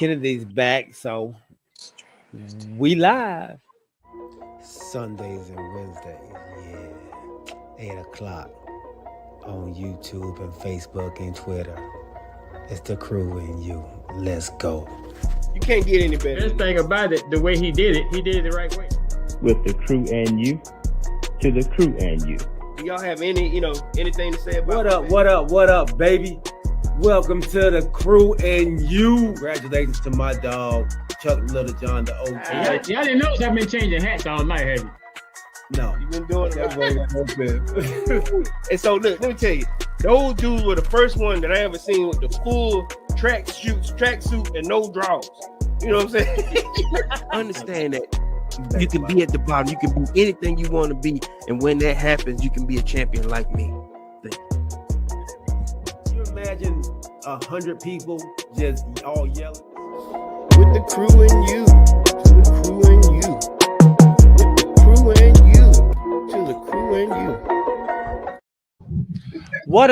Kennedy's back, so we live. Sundays and Wednesdays, yeah. 8 o'clock on YouTube and Facebook and Twitter. It's the crew and you. Let's go. You can't get any better. Best thing about it, the way he did it the right way. With the crew and you, to the crew and you. Do y'all have anything to say about What up, baby? Welcome to the crew and you. Congratulations to my dog, Chuck Little John, the OG. Y'all didn't know I've been changing hats all night, have you? No. You've been doing that. And so look, let me tell you, those dudes were the first one that I ever seen with the full tracksuit and no drawers. You know what I'm saying? Understand that you can be at the bottom, you can be anything you want to be, and when that happens, you can be a champion like me. Can you imagine 100 people just all yelling? With the crew and you, to the crew and you. With the crew and you, to the crew and you. What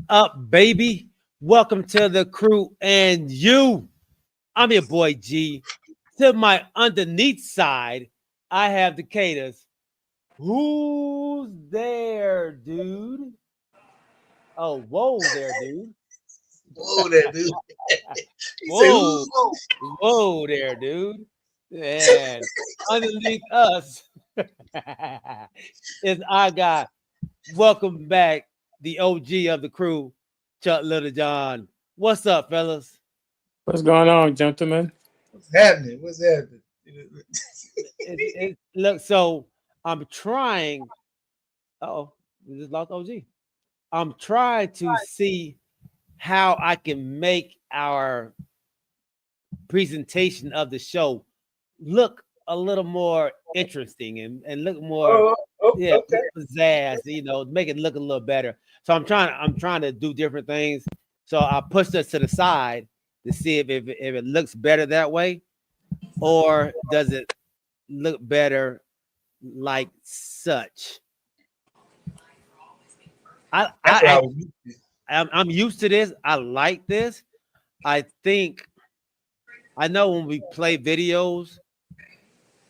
up, baby? Welcome to the crew and you. I'm your boy G. To my underneath side, I have the Caters. Who's there, dude? Oh, whoa there, dude. Whoa there, dude. Whoa there, dude. And underneath us is our guy. Welcome back, the OG of the crew, Chuck Little John. What's up, fellas? What's going on, gentlemen? What's happening? Look, so I'm trying. We just lost OG. I'm trying to see how I can make our presentation of the show look a little more interesting and look more pizzazz, make it look a little better. So I'm trying to do different things. So I pushed us to the side to see if it looks better that way, or does it look better like such. I'm used to this. I like this. I know when we play videos,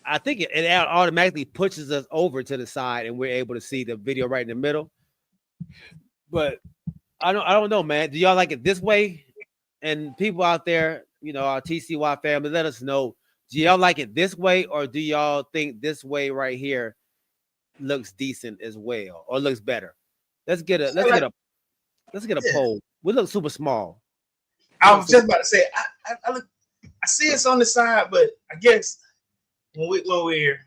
I think it automatically pushes us over to the side and we're able to see the video right in the middle. But I don't know, man. Do y'all like it this way? And people out there, our TCY family, let us know. Do y'all like it this way, or do y'all think this way right here looks decent as well, or looks better? Let's get a poll. We look super small. I was just about to say, I see it's on the side, but I guess when we're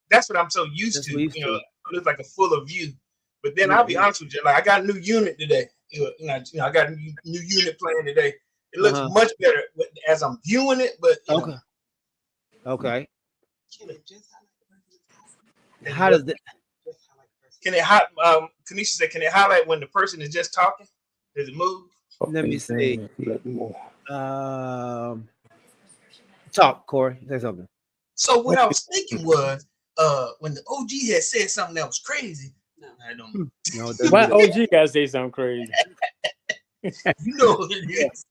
that's what I'm so used to. It looks like a fuller view. But then I'll be honest with you, like I got a new unit today. I got a new unit playing today. It looks much better as I'm viewing it, but okay. How does that? Can it Kanisha said, can it highlight when the person is just talking? Does it move? Let me see. Talk, Corey. Say something. So what I was thinking was, when the OG had said something that was crazy. I don't know. Why OG gotta say something crazy? What it is.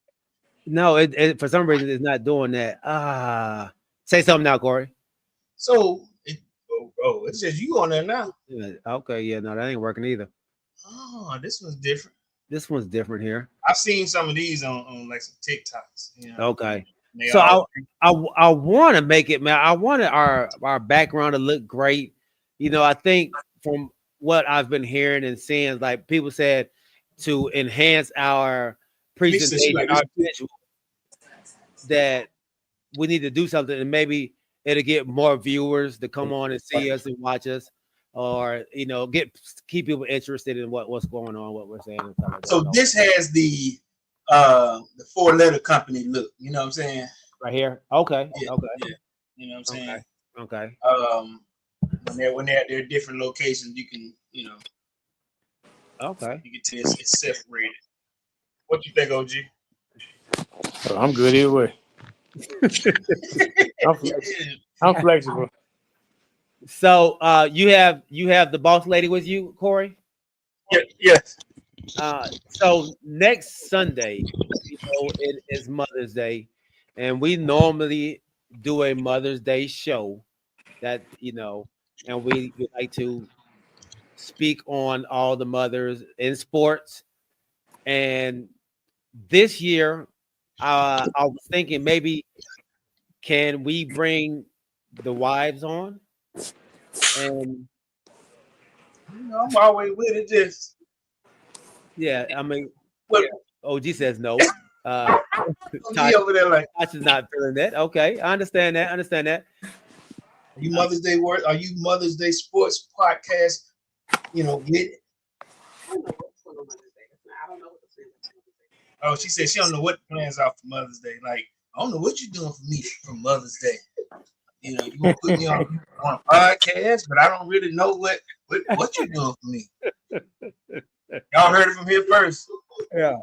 No, it for some reason it's not doing that. Say something now, Corey. So it says you on there now. Okay, yeah, no, that ain't working either. Oh, this one's different. This one's different here. I've seen some of these on like some TikToks. Okay. So I want to make it, man. I wanted our background to look great. I think from what I've been hearing and seeing, like people said, to enhance our presentation, our visual, that we need to do something, and maybe it'll get more viewers to come on and see us and watch us, or keep people interested in what's going on, what we're saying. And stuff like that. So this has the 4-letter company look. You know what I'm saying? Right here. Okay. Yeah, okay. Yeah. You know what I'm saying? Okay. When they're at their different locations, you can Okay. you can tell it's separated. What do you think, OG? Oh, I'm good either way. I'm flexible. So you have the boss lady with you, Corey? Yes. So next Sunday, it is Mother's Day, and we normally do a Mother's Day show that and we like to speak on all the mothers in sports. And this year, I was thinking maybe can we bring the wives on? And I'm always with it. Just I mean, what OG says no. over there like Tosh is not feeling that. Okay, I understand that. Are you Mother's Day work? Are you Mother's Day sports podcast? Get it. Oh, she said she don't know what plans are for Mother's Day. Like, I don't know what you're doing for me for Mother's Day. You gonna put me on a podcast, but I don't really know what you're doing for me. Y'all heard it from here first. Yeah.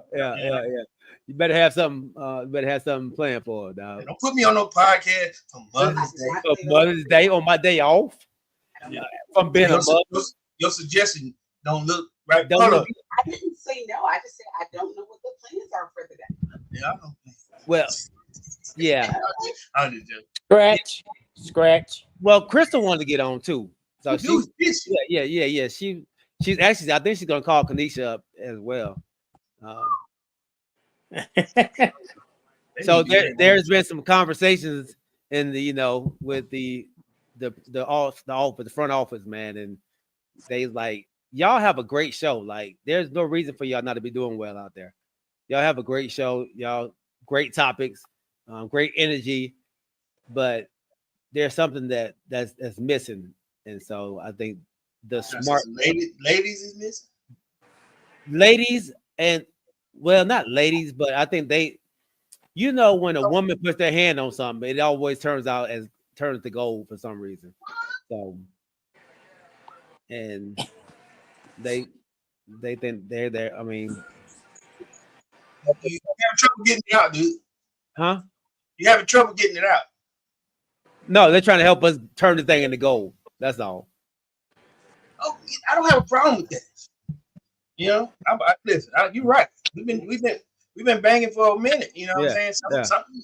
You better have something. Planned for it, dog. Don't put me on no podcast for Mother's Day. For Mother's Day on my day off. From being a mother. Your suggestion don't look right. I didn't say no. I just said I don't know what the plans are for the day. Yeah, I know. Well, yeah. I did just Scratch. Well, Crystal wanted to get on too. So she's She's actually. I think she's gonna call Kanisha up as well. So there's been some conversations in the with the front office, man, and they like y'all have a great show. Like there's no reason for y'all not to be doing well out there. Y'all have a great show. Y'all great topics, great energy, but there's something that's missing, and so I think the smart ladies is missing. Ladies and well, not ladies, but I think they, when a woman puts their hand on something, it always turns to gold for some reason. So, and they think they're there. I mean, you have trouble getting it out, dude. Huh? You having trouble getting it out? No, they're trying to help us turn the thing into gold. That's all. Oh, I don't have a problem with that. Listen, you're right. We've been banging for a minute. You know what I'm saying? Something.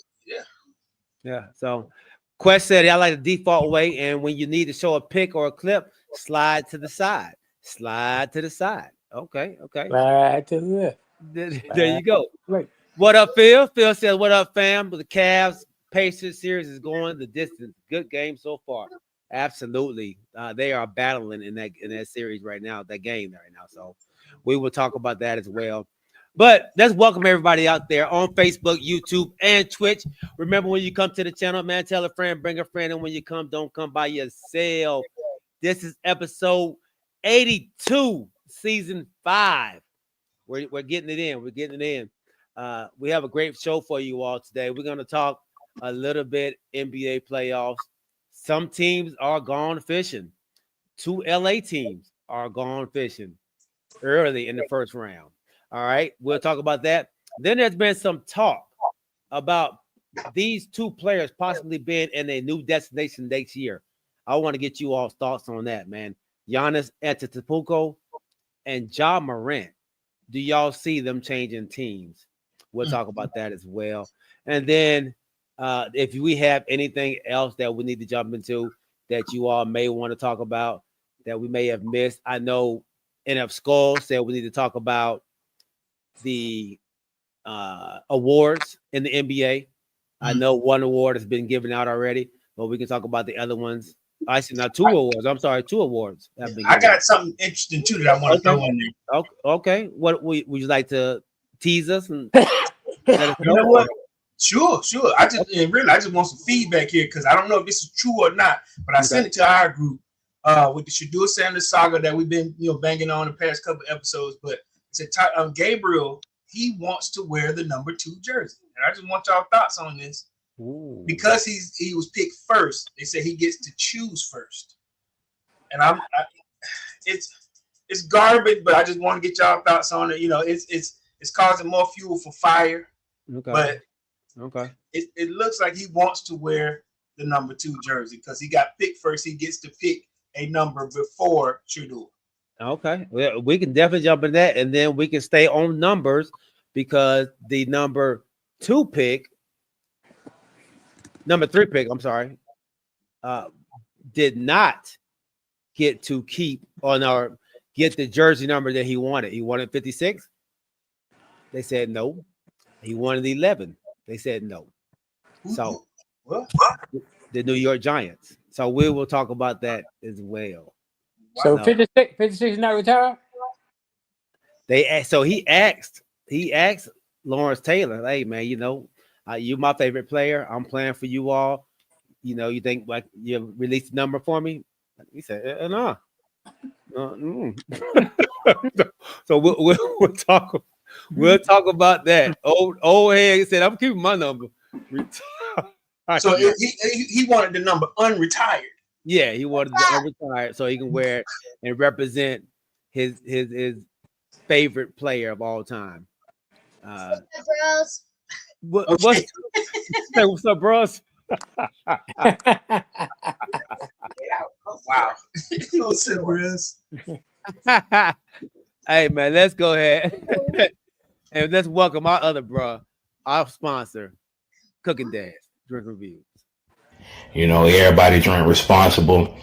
Yeah. So, Quest said, I like the default way, and when you need to show a pic or a clip, slide to the side. Slide to the side. Okay. Slide to the left. There you go. Right. What up, Phil? Phil says, what up, fam? The Cavs Pacers series is going the distance. Good game so far. Absolutely. They are battling in that series right now, that game right now. So we will talk about that as well. But let's welcome everybody out there on Facebook, YouTube, and Twitch. Remember, when you come to the channel, man, tell a friend, bring a friend, and when you come, don't come by yourself. This is episode 82, season 5. We're getting it in. We're getting it in. We have a great show for you all today. We're going to talk a little bit NBA playoffs. Some teams are gone fishing. 2 LA teams are gone fishing early in the first round. All right, we'll talk about that. Then there's been some talk about these 2 players possibly being in a new destination next year. I want to get you all thoughts on that, man. Giannis Antetokounmpo and Ja Morant. Do y'all see them changing teams? We'll talk about that as well. And then if we have anything else that we need to jump into that you all may want to talk about that we may have missed. I know NF Skull said we need to talk about the awards in the NBA. I know one award has been given out already, but we can talk about the other ones. Actually, not 2 awards. I'm sorry, 2 awards have been given. I got something interesting too that I want to throw in there. Okay. What would you like to tease us? And you know what? Sure. I just want some feedback here because I don't know if this is true or not, but I sent it to our group with the Shedeur Sanders saga that we've been banging on the past couple episodes. But it's Gabriel, he wants to wear the number 2 jersey, and I just want y'all thoughts on this. Ooh. Because he was picked first. They say he gets to choose first, and it's garbage, but I just want to get y'all thoughts on it. It's causing more fuel for fire. Okay. But it looks like he wants to wear the number 2 jersey because he got picked first. He gets to pick a number before Shedeur. Okay, well, we can definitely jump in that, and then we can stay on numbers because the number 3 pick, I'm sorry, did not get to keep on our get the jersey number that he wanted. He wanted 56. They said no. He wanted 11. They said no. So what? The New York Giants. So we will talk about that as well. So 56 not retired? He asked Lawrence Taylor, hey man, you my favorite player. I'm playing for you all. You think like you released the number for me? He said, no. So we'll talk. We'll talk about that. Old head said, I'm keeping my number. So he wanted the number unretired. Yeah, he wanted the unretired so he can wear it and represent his favorite player of all time. What's up, bros? Wow. What's up, bros? Hey man, let's go ahead and let's welcome our other bro, our sponsor, Cooking Dads Drink Reviews. Everybody drink responsible.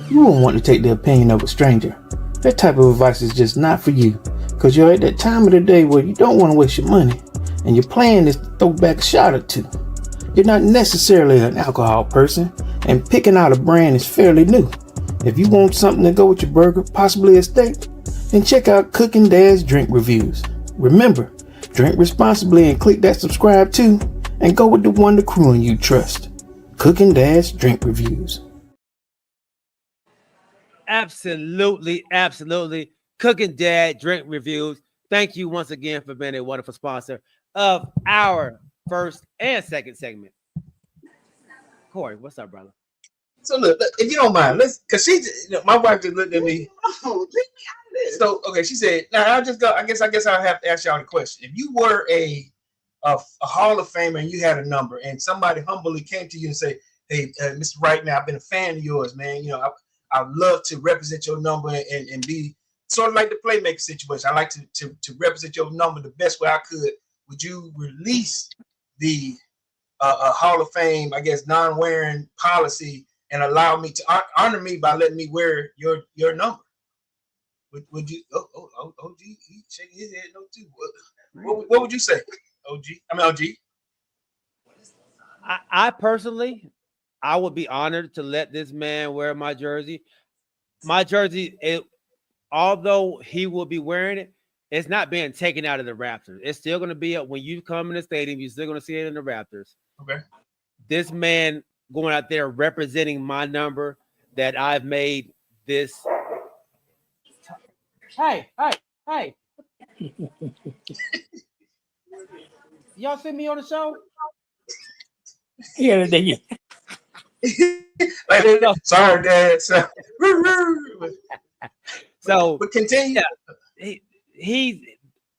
You won't want to take the opinion of a stranger. That type of advice is just not for you, because you're at that time of the day where you don't want to waste your money, and your plan is to throw back a shot or two. You're not necessarily an alcohol person, and picking out a brand is fairly new. If you want something to go with your burger, possibly a steak, then check out Cooking Dad's Drink Reviews. Remember, drink responsibly and click that subscribe too, and go with the one the crew and you trust. Cooking Dad's Drink Reviews. Absolutely. Cooking Dad Drink Reviews. Thank you once again for being a wonderful sponsor of our first and second segment. Corey, what's up, brother? So look, if you don't mind, because my wife just looked at me. Leave me out of this. So okay, she said, "Now I'll just go. I guess I'll have to ask y'all the question. If you were a Hall of Famer and you had a number, and somebody humbly came to you and say, "Hey, Mr. Wright, man, I've been a fan of yours, man. I'd love to represent your number and be sort of like the playmaker situation. I like to represent your number the best way I could. Would you release the Hall of Fame, I guess, non-wearing policy and allow me to honor me by letting me wear your number? Would you? OG, he shaking his head no too. What would you say, OG? OG. I personally, I would be honored to let this man wear my jersey. My jersey, although he will be wearing it, it's not being taken out of the Raptors. It's still going to be up when you come in the stadium. You're still going to see it in the Raptors. Okay. This man going out there representing my number that I've made this. Hey. Y'all see me on the show? Yeah, they sorry, Dad. So but continue.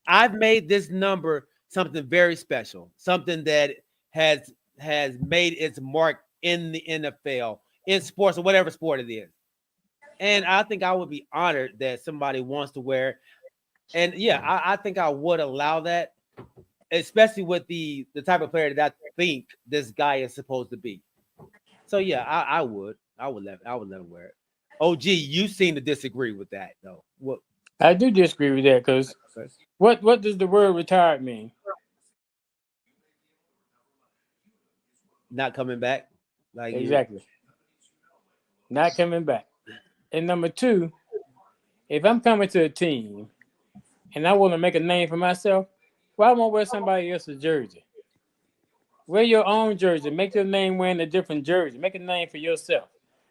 I've made this number something very special, something that has made its mark in the NFL, in sports, or whatever sport it is. And I think I would be honored that somebody wants to wear it. And yeah, I think I would allow that, especially with the type of player that I think this guy is supposed to be. So yeah, I would let him wear it. OG, you seem to disagree with that though. What? I do disagree with that because what does the word retired mean? Not coming back. Like exactly. Not coming back. And number two, if I'm coming to a team and I want to make a name for myself, why won't I wear somebody else's jersey? Wear your own jersey. Make your name wearing a different jersey. Make a name for yourself.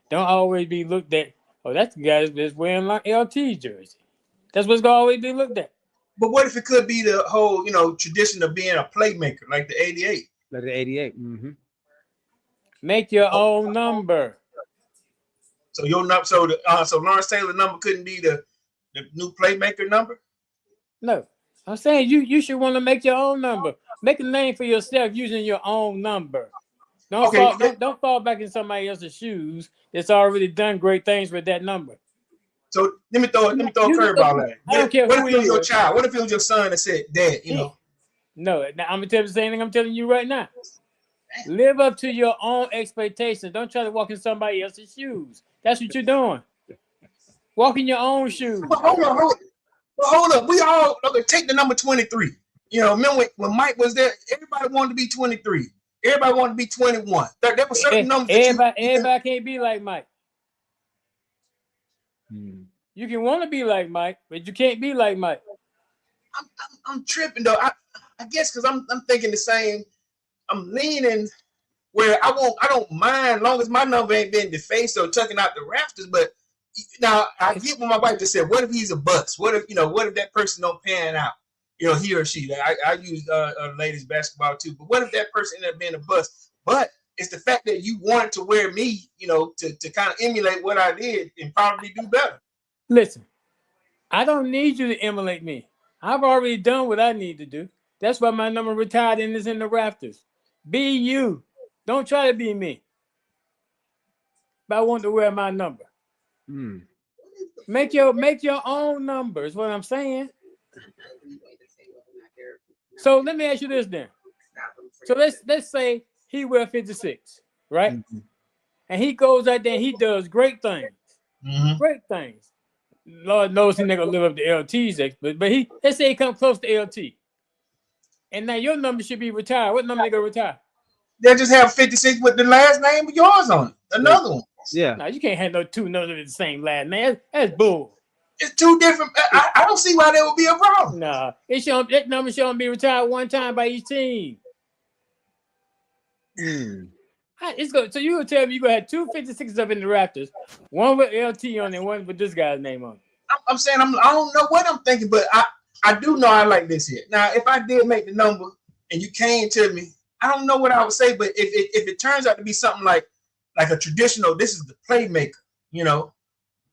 Don't always be looked at, oh, that's the guy that's wearing like LT jersey. That's what's going to always be looked at. But what if it could be the whole, tradition of being a playmaker, like the 88? Like the 88. Mm-hmm. Make your own number. So your number, so Lawrence Taylor number couldn't be the new playmaker number? No, I'm saying you should want to make your own number. Make a name for yourself using your own number. Don't fall back in somebody else's shoes that's already done great things with that number. So let me throw a curveball at it. I don't care What who if it was he your is. child? What if it was your son that said, "Dad, you know"? No, now I'm gonna tell you the same thing I'm telling you right now. Live up to your own expectations. Don't try to walk in somebody else's shoes. That's what you're doing. Walk in your own shoes. But hold up. We all take the number 23. You know, remember when Mike was there? Everybody wanted to be 23. Everybody wanted to be 21. There were certain numbers. Everybody can't be like Mike. You can want to be like Mike, but you can't be like Mike. I'm tripping though. I guess because I'm thinking the same. I'm leaning where I don't mind, long as my number ain't been defaced or tucking out the rafters. But now I get what my wife just said. What if he's a bust? What if that person don't pan out? You know, he or she. I use ladies basketball too. But what if that person ended up being a bust? But it's the fact that you wanted to wear me, you know, to kind of emulate what I did and probably do better. Listen, I don't need you to emulate me. I've already done what I need to do. That's why my number retired and is in the rafters. Be you. Don't try to be me. But I want to wear my number. Make your own number is what I'm saying. So let me ask you this then. So let's say he wear 56, right? And he goes out there and he does great things. Great things. Lord knows he's not gonna live up to LT's but let's say he come close to LT. And now your number should be retired. What number they gonna retire? They just have 56 with the last name of yours on it. Another one. Yeah. No, you can't have no two numbers with the same last name. That's bull. It's two different. I don't see why there would be a problem. Nah, that number should only be retired one time by each team. So you gonna tell me you gonna have two 56s up in the rafters, one with LT on it, one with this guy's name on it. I'm saying I don't know what I'm thinking, but I do know I like this here. Now, if I did make the number and you came to me, I don't know what I would say, but if it turns out to be something like a traditional, this is the playmaker, you know,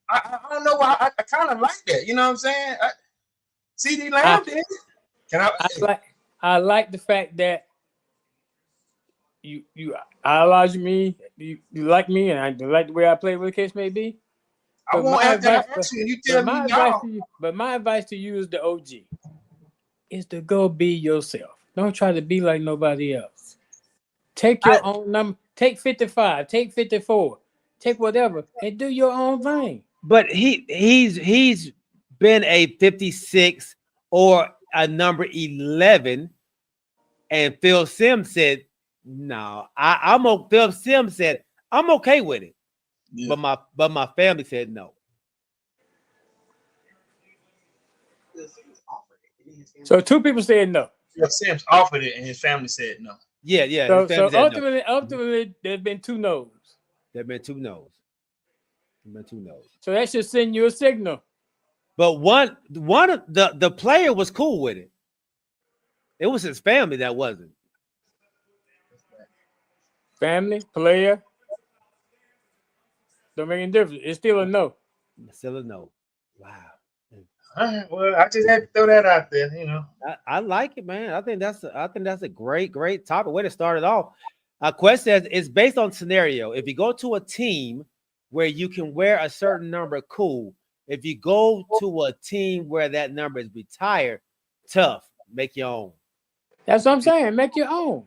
I don't know why I kind of like that. You know what I'm saying? CD Lamb did. I like the fact that you idolize me, you like me, and I like the way I play, what the case may be. I won't have to ask you, and you tell me no. But my advice to you is the OG is to go be yourself. Don't try to be like nobody else. Take your own number. Take 55. Take 54. Take whatever, and do your own thing. But he's been a 56 or a number 11, and Phil Simms said, "No, Phil Simms said I'm okay with it." Yeah. But my family said no. So two people said no. Yeah, Simms offered it, and his family said no. Yeah. So ultimately, there's been two no's. There've been two no's. So that should send you a signal. But one of the player was cool with it. It was his family that wasn't. Family, player. Don't make any difference. It's still a no. Still a no. Wow. All right. Well, I just had to throw that out there. You know, I like it, man. I think that's a great topic. Way to start it off. Quest says it's based on scenario. If you go to a team where you can wear a certain number, cool. If you go to a team where that number is retired, tough. Make your own. That's what I'm saying. Make your own.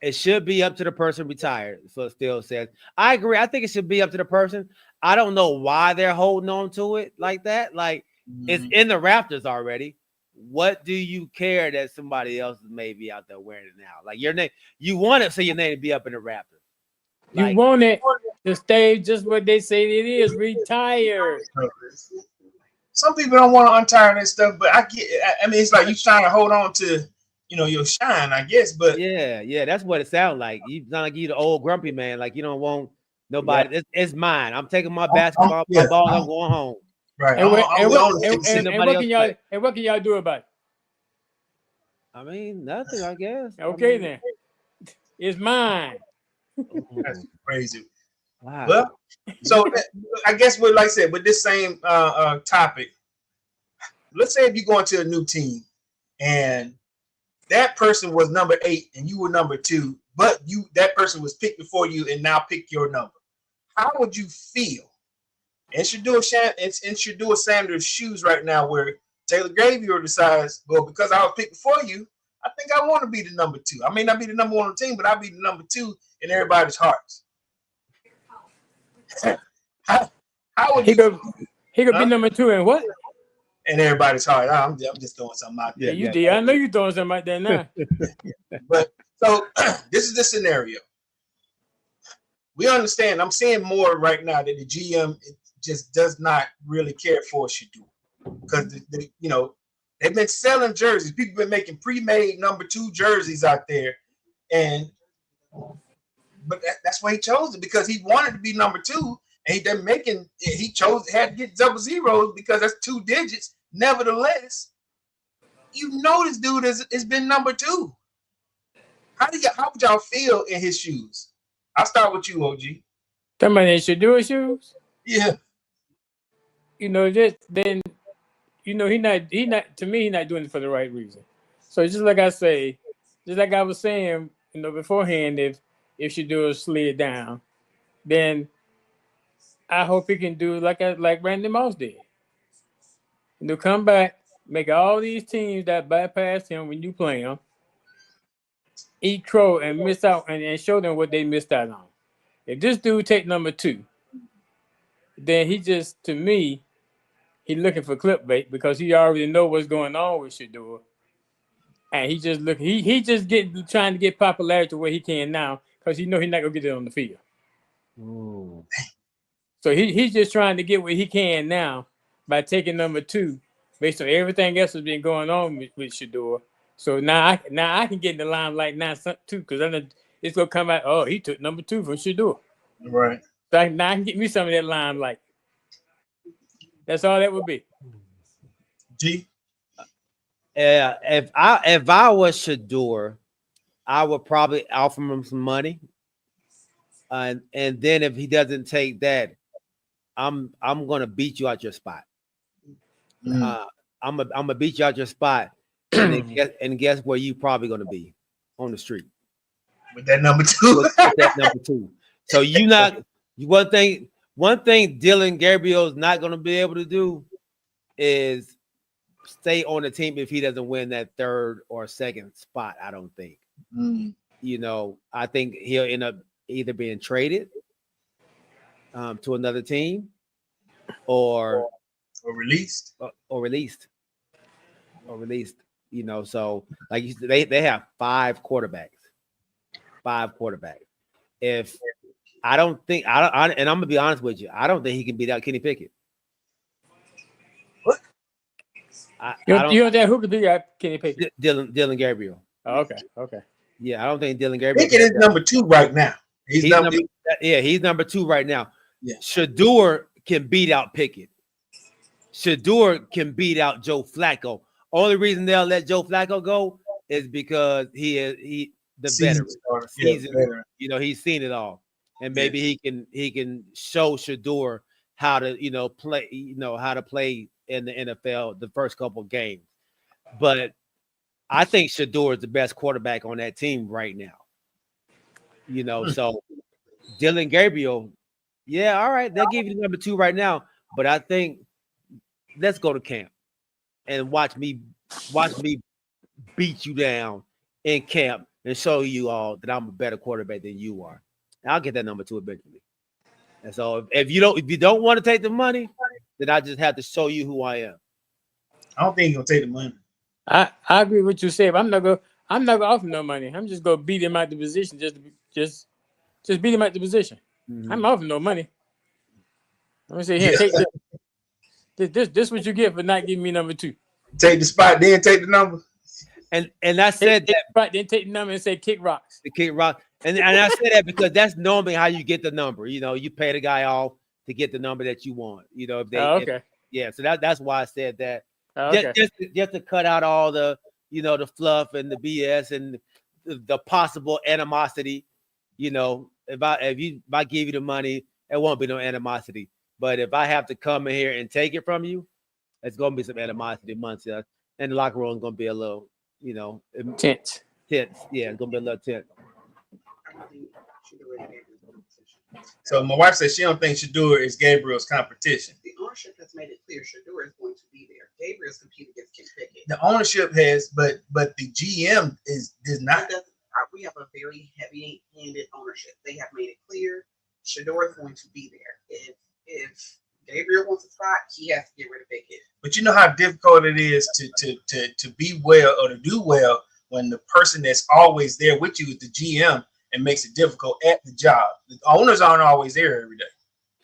It should be up to the person retired. So Phil says. I agree. I think it should be up to the person. I don't know why they're holding on to it like that. Like it's in the rafters already. What do you care that somebody else is maybe out there wearing it now? Like your name, you want it so your name to be up in the rafters. Like, you want it to stay just what they say it is, retired. Some people don't want to untire that stuff, but I get. I mean, it's like you trying to hold on to, you know, your shine, I guess. But yeah, that's what it sounds like. You sound like you the old grumpy man. Like you don't want nobody. Yeah. It's mine. I'm taking my basketball, my ball. I'm going home. Right. And what can y'all do about it? I mean, nothing. I guess. Okay, then. It's mine. That's crazy. Wow. Well, so I guess like I said, with this same topic, let's say if you go into a new team and that person was number 8 and you were number 2, but that person was picked before you and now pick your number. How would you feel and Shedeur Sanders' shoes right now, where Taylor Gabriel decides, well, because I was picked before you, I think I want to be the number 2. I may not be the number 1 on the team, but I'll be the number 2 in everybody's hearts. how would he could be number 2 in what? In everybody's heart. I'm just throwing something out there. Yeah, you did. I know you're throwing something out there now. But so this is the scenario. We understand. I'm seeing more right now that the GM just does not really care for Shedeur, because they've been selling jerseys. People been making pre-made number 2 jerseys out there, but that's why he chose it, because he wanted to be number 2, and he had to get double zeros because that's 2 digits. Nevertheless, this dude has been number 2. How would y'all feel in his shoes? I'll start with you, OG. Somebody should do his shoes. Yeah. He not to me, he's not doing it for the right reason. So just like I was saying, beforehand, if Shedeur slid down, then I hope he can do like Randy Moss did. Come back, make all these teams that bypass him when you play them eat crow and miss out and show them what they missed out on. If this dude take number 2, then he just, to me, he's looking for clickbait, because he already know what's going on with Shedeur. And he just trying to get popularity where he can now, because he know he's not gonna get it on the field. Ooh. So he's just trying to get what he can now by taking number 2, based on everything else that's been going on with Shedeur. So now I can get in the limelight now too, because then it's gonna come out. Oh, he took number 2 from Shedeur. Right. So now I can get me some of that limelight. That's all that would be. G. If I was Shedeur, I would probably offer him some money, and then if he doesn't take that, I'm gonna beat you out your spot. I'm gonna beat you out your spot, and guess where you probably gonna be? On the street with that number 2. with that number 2. So one thing Dillon Gabriel's not gonna be able to do is stay on the team if he doesn't win that 3rd or 2nd spot. I don't think. I think he'll end up either being traded to another team or released. So like you said, they have 5 quarterbacks. If I don't think and I'm gonna be honest with you, I don't think he can beat out Kenny Pickett. What? You don't think who could beat out Kenny Pickett? Dillon Gabriel. Oh, okay. Yeah, I don't think Dillon Gabriel. Pickett is number 2 right now. He's number 2 right now. Yeah. Shedeur can beat out Pickett. Shedeur can beat out Joe Flacco. Only reason they'll let Joe Flacco go is because he the veteran. He's seen it all, and maybe he can show Shedeur how to play in the NFL the first couple of games. But I think Shedeur is the best quarterback on that team right now. So Dillon Gabriel, yeah, all right, they'll give you number 2 right now, but I think let's go to camp and watch me beat you down in camp and show you all that I'm a better quarterback than you are. I'll get that number 2 eventually. And so if you don't want to take the money, then I just have to show you who I am. I don't think he's gonna take the money. I agree with what you said, but I'm not gonna offer no money. I'm just gonna beat him out the position, just beat him out the position. Mm-hmm. I'm offering no money. I'm gonna say, here, take this. This what you get for not giving me number 2. Take the spot, then take the number. And I said that, right, then take the number and say kick rocks. The kick rock. And I said that because that's normally how you get the number. You pay the guy off to get the number that you want. If they okay. So that's why I said that. Okay. Just to cut out all the the fluff and the BS and the possible animosity. If I give you the money, it won't be no animosity. But if I have to come in here and take it from you, it's gonna be some animosity months. And the locker room is gonna be a little, tense. Yeah, it's gonna be a little tense. So my wife says she don't think Shedeur is Gabriel's competition. The ownership has made it clear Shedeur is going to be there. Gabriel's competing against Ken Pickett. The ownership has, but the GM does not. We have a very heavy-handed ownership. They have made it clear Shedeur is going to be there. If Gabriel wants a spot, he has to get rid of Pickett. But you know how difficult it is to be well or to do well when the person that's always there with you is the GM and makes it difficult at the job. The owners aren't always there every day.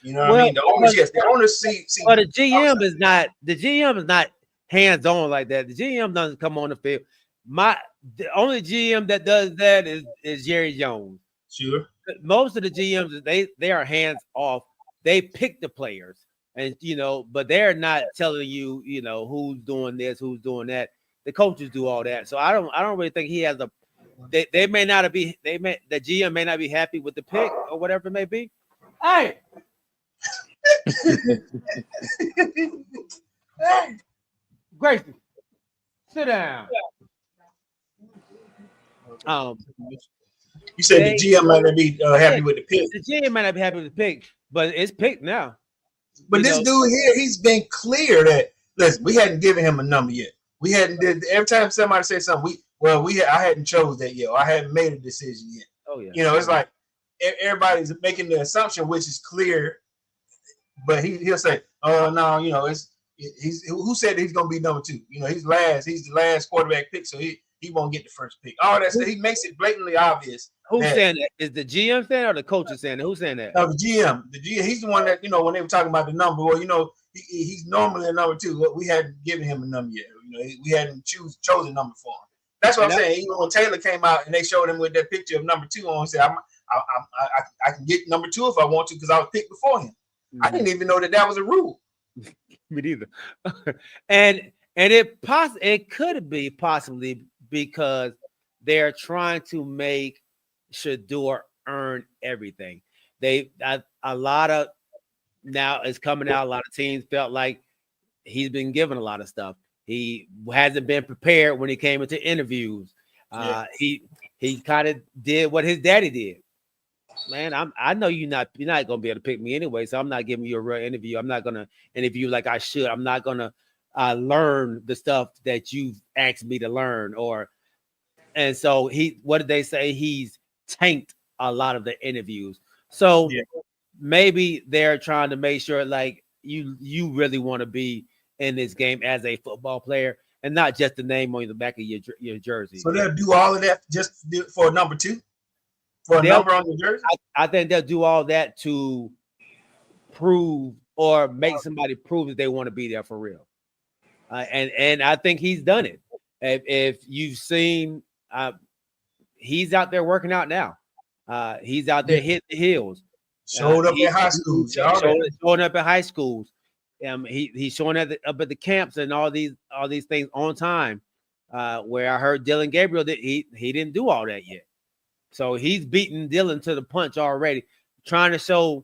You know what I mean? The owners, yes, the owners see. But the GM is not. The GM is not hands on like that. The GM doesn't come on the field. The only GM that does that is Jerry Jones. Sure. Most of the GMs they are hands off. They pick the players, and but they're not telling you, who's doing this, who's doing that. The coaches do all that. So I don't really think he has a. They may not be. The GM may not be happy with the pick or whatever it may be. Hey. Gracie, sit down. You said the GM might not be happy with the pick. The GM might not be happy with the pick, but it's picked now. But this dude here, he's been clear that listen, we hadn't given him a number yet. We hadn't did every time somebody says something, I hadn't chose that yet. I hadn't made a decision yet. Oh yeah. It's like everybody's making the assumption, which is clear, but he'll say, "Oh no, he's who said he's gonna be number 2? He's the last quarterback pick, so he won't get the first pick." All that stuff, he makes it blatantly obvious. Who's saying that? Is the GM saying or the coach is saying that? Who's saying that? No, the GM. The GM, he's the one that, when they were talking about the number, he's normally a number 2. We hadn't given him a number yet. We hadn't chosen a number for him. That's what I'm saying. Even when Taylor came out and they showed him with that picture of number 2 on, he said, I can get number 2 if I want to because I was picked before him. Mm-hmm. I didn't even know that was a rule. Me neither. and it could be possibly because they're trying to make Shedeur earn everything. A lot of now is coming out. A lot of teams felt like he's been given a lot of stuff. He hasn't been prepared when he came into interviews. He kind of did what his daddy did. Man, I know you're not gonna be able to pick me anyway, so I'm not giving you a real interview. I'm not gonna interview like I should. I'm not gonna learn the stuff that you've asked me to learn. And so what did they say? He's tanked a lot of the interviews. So maybe they're trying to make sure like you really want to be in this game as a football player and not just the name on the back of your jersey. So they'll do all of that just for number 2? For a number on the jersey? I think they'll do all that to prove or make somebody prove that they want to be there for real. And I think he's done it. If you've seen, he's out there working out now. He's out there hitting the hills. Showed up in high schools. Showing up at high schools. He's showing up at the camps and all these things on time. Where I heard Dylan Gabriel that he didn't do all that yet. So he's beating Dylan to the punch already, trying to show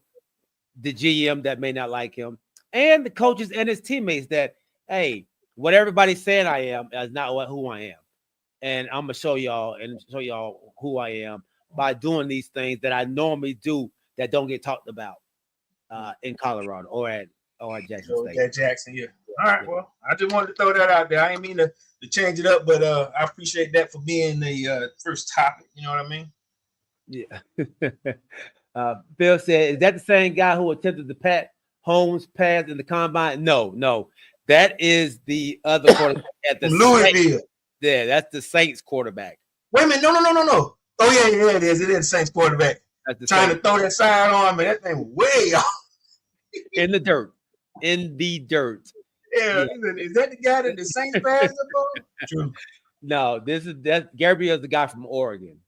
the GM that may not like him and the coaches and his teammates that, hey, what everybody's saying I am is not who I am. And I'm going to show y'all who I am by doing these things that I normally do that don't get talked about in Colorado or at Jackson State. At Jackson, yeah. All right, well, I just wanted to throw that out there. I didn't mean to change it up, but I appreciate that for being the first topic. You know what I mean? Yeah. Bill said, is that the same guy who attempted to pat Holmes pass in the combine? No. That is the other quarterback at the Louisville. Yeah, that's the Saints quarterback. Wait a minute. No. Oh, yeah, it is. It is the Saints quarterback. Trying to throw that sidearm, and that thing way off. In the dirt. Yeah. Is that the guy that the Saints passed up on? True. No, that's Gabriel's the guy from Oregon.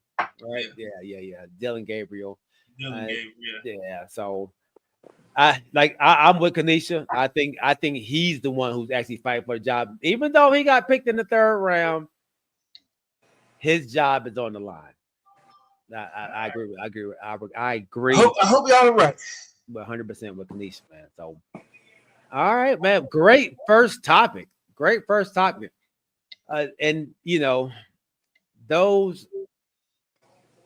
Right? Yeah. Dylan Gabriel. Yeah. So I'm with Kanisha. I think he's the one who's actually fighting for the job. Even though he got picked in the 3rd round, his job is on the line. I agree. I agree. I hope y'all are right. 100% with Kanisha, man. So, all right, man. Great first topic. And those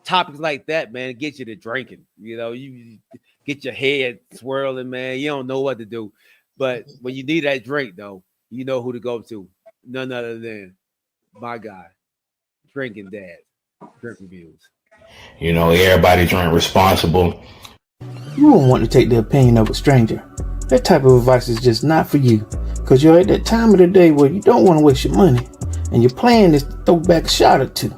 topics like that, man, get you to drinking. You know, you get your head swirling, man. You don't know what to do. But when you need that drink, though, you know who to go to. None other than my guy, Drinking Dad, Drink Reviews. You know, everybody drink responsible. You won't want to take the opinion of a stranger. That type of advice is just not for you, because you're at that time of the day where you don't want to waste your money, and your plan is to throw back a shot or two.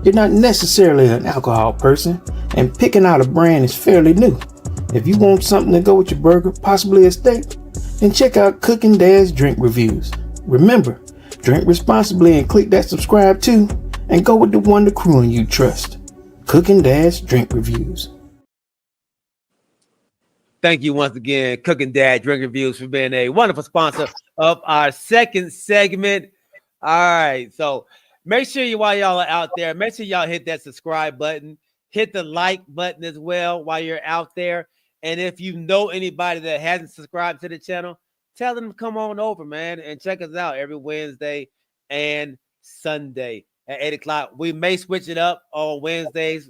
You're not necessarily an alcohol person, and picking out a brand is fairly new. If you want something to go with your burger, possibly a steak, then check out Cooking Dad's Drink Reviews. Remember, drink responsibly and click that subscribe too, and go with the one the crew and you trust. Cooking Dad's Drink Reviews. Thank you once again, Cooking Dad Drink Reviews, for being a wonderful sponsor of our second segment. All right, so make sure while y'all are out there, make sure y'all hit that subscribe button, hit the like button as well while you're out there. And if you know anybody that hasn't subscribed to the channel, tell them to come on over, man, and check us out every Wednesday and Sunday at 8 o'clock. We may switch it up on Wednesdays.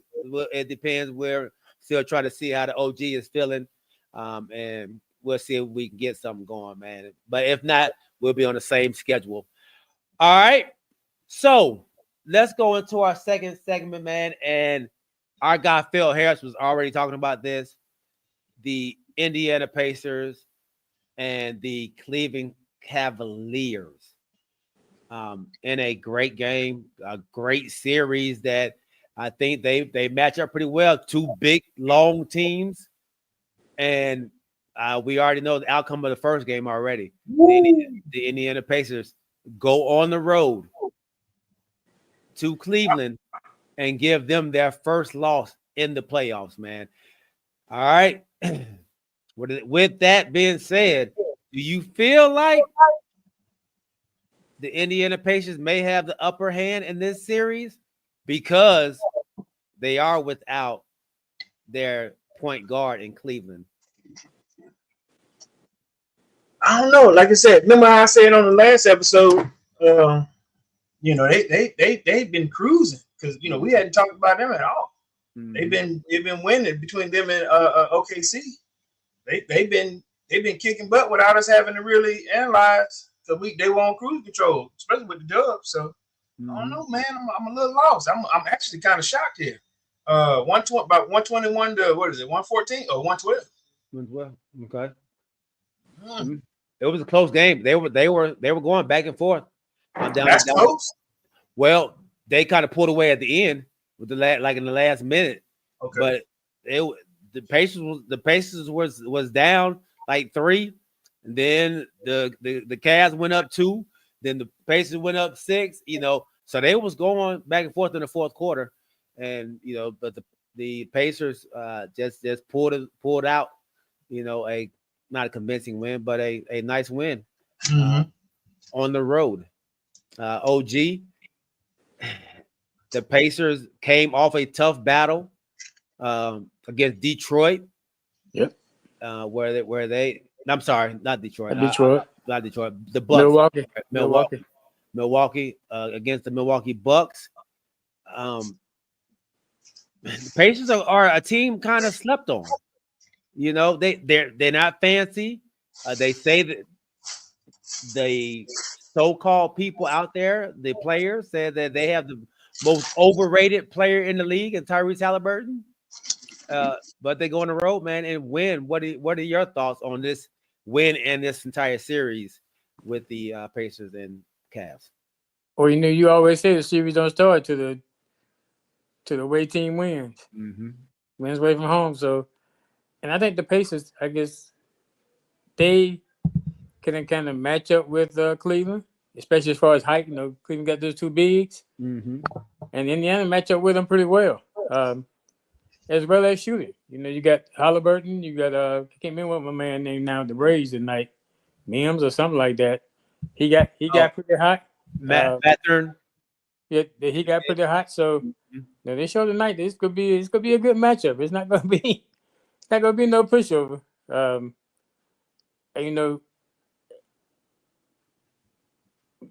It depends. We're still trying to see how the OG is feeling. And we'll see if we can get something going, man. But if not, we'll be on the same schedule. All right. So let's go into our second segment, man. And our guy Phil Harris was already talking about this. The Indiana Pacers and the Cleveland Cavaliers in a great game, a great series that I think they match up pretty well. Two big, long teams. And we already know the outcome of the first game already. The Indiana Pacers go on the road to Cleveland and give them their first loss in the playoffs, man. All right. With that being said, do you feel like the Indiana Pacers may have the upper hand in this series because they are without their point guard in Cleveland? I don't know. Like I said, remember how I said on the last episode, you know, they've been cruising because, you know, we hadn't talked about them at all. Mm-hmm. They've been winning between them and OKC. They've been kicking butt without us having to really analyze, because they were on cruise control, especially with the Dubs. So I don't know, man. I'm a little lost. I'm actually kind of shocked here. 120, about 121 to what is it? 114 or 112? 112. Okay. Mm-hmm. It was a close game. They were going back and forth. That's close. Well, they kind of pulled away at the end with the like in the last minute. Okay. But the Pacers was down like 3, and then the Cavs went up 2, then the Pacers went up 6. You know, so they was going back and forth in the fourth quarter, and you know, but the Pacers just pulled out. You know, not a convincing win, but a nice win on the road. OG, the Pacers came off a tough battle against Detroit. Yep. Where they I'm sorry, not Detroit. Not Detroit. The Bucks. Milwaukee against the Milwaukee Bucks. The Pacers are a team kind of slept on. You know, they're not fancy. They say that the so-called people out there, the players, said that they have the most overrated player in the league, and Tyrese Halliburton. But they go on the road, man, and win. What are your thoughts on this win and this entire series with the Pacers and Cavs? Well, you know, you always say the series don't start to the away team wins. Mm-hmm. Wins away from home. So, and I think the Pacers, I guess, they can kind of match up with Cleveland, especially as far as height. You know, Cleveland got those two bigs, and Indiana match up with them pretty well, as well as shooting. You know, you got Halliburton, you got I can't remember what my man named now, the Braves tonight, Mims or something like that. He got pretty hot. Mathern. Yeah, he got pretty hot. So now they show tonight this could be a good matchup. It's not gonna be no pushover. You know,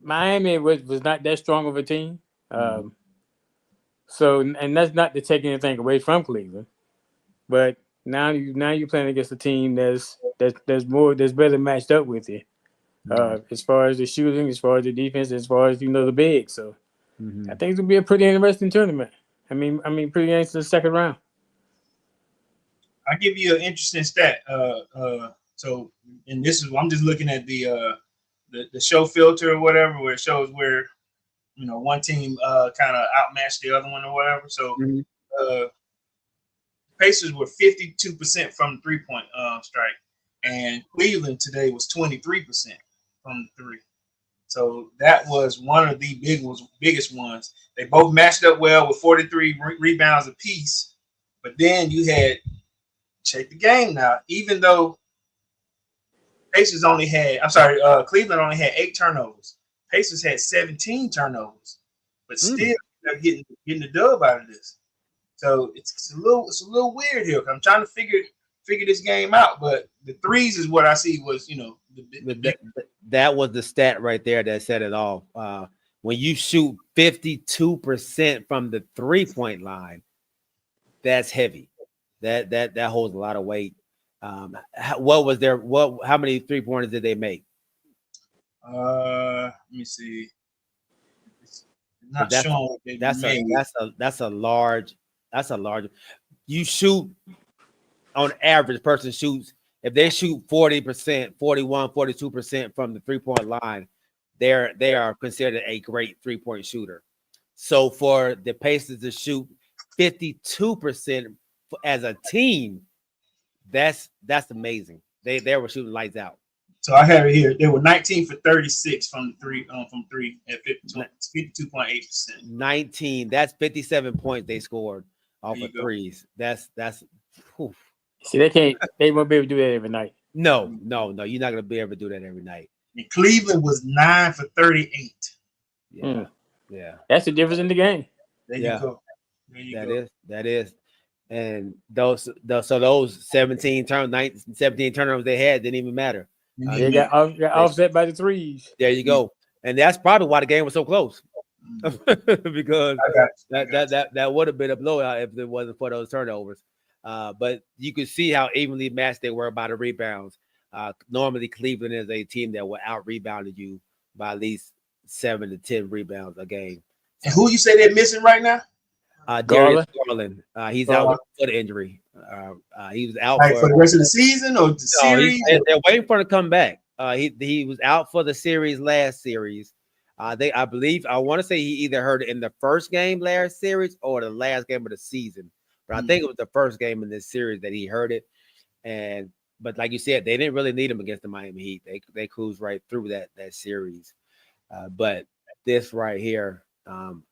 Miami was not that strong of a team. So, and that's not to take anything away from Cleveland, but now you're playing against a team that's better matched up with you, as far as the shooting, as far as the defense, as far as the big. So, I think it'll be a pretty interesting tournament. I mean, pretty interesting second round. I'll give you an interesting stat. So, and this is I'm just looking at the show filter or whatever, where it shows where one team kind of outmatched the other one or whatever. So, Pacers were 52% from the 3-point strike, and Cleveland today was 23% from the 3. So that was one of the biggest ones. They both matched up well with 43 rebounds apiece. But then you had, check the game now, even though Pacers only had, Cleveland only had 8 turnovers. Pacers had 17 turnovers, but still they're getting the dub out of this. So it's a little weird here. I'm trying to figure this game out, but the threes is what I see was that was the stat right there that said it all. When you shoot 52% from the 3-point line, that's heavy. That holds a lot of weight. How many 3-pointers did they make? Let me see. It's not showing. That's a large. You shoot on average, person shoots, if they shoot 40%, 41, 42% from the 3-point line, they are considered a great 3-point shooter. So for the Pacers to shoot 52% as a team, that's amazing. They were shooting lights out. So I have it here. They were 19 for 36 from three at 52.8%. 19. That's 57 points they scored off of threes. That's whew. See, they won't be able to do that every night. No, you're not gonna be able to do that every night. And Cleveland was 9 for 38. Yeah. That's the difference in the game. There you go. That is. And those 17 turnovers they had didn't even matter. They got offset by the threes. There you go. And that's probably why the game was so close. Because that would have been a blowout if it wasn't for those turnovers. But you could see how evenly matched they were by the rebounds. Normally, Cleveland is a team that will out-rebound you by at least 7 to 10 rebounds a game. And who you say they're missing right now? Darius Garland. He's out with a foot injury. He was out for the rest of the season or the series? They're waiting for him to come back. He was out for the last series. I want to say he either heard it in the first game last series or the last game of the season. But I think it was the first game in this series that he heard it. But like you said, they didn't really need him against the Miami Heat. They cruised right through that series. But this right here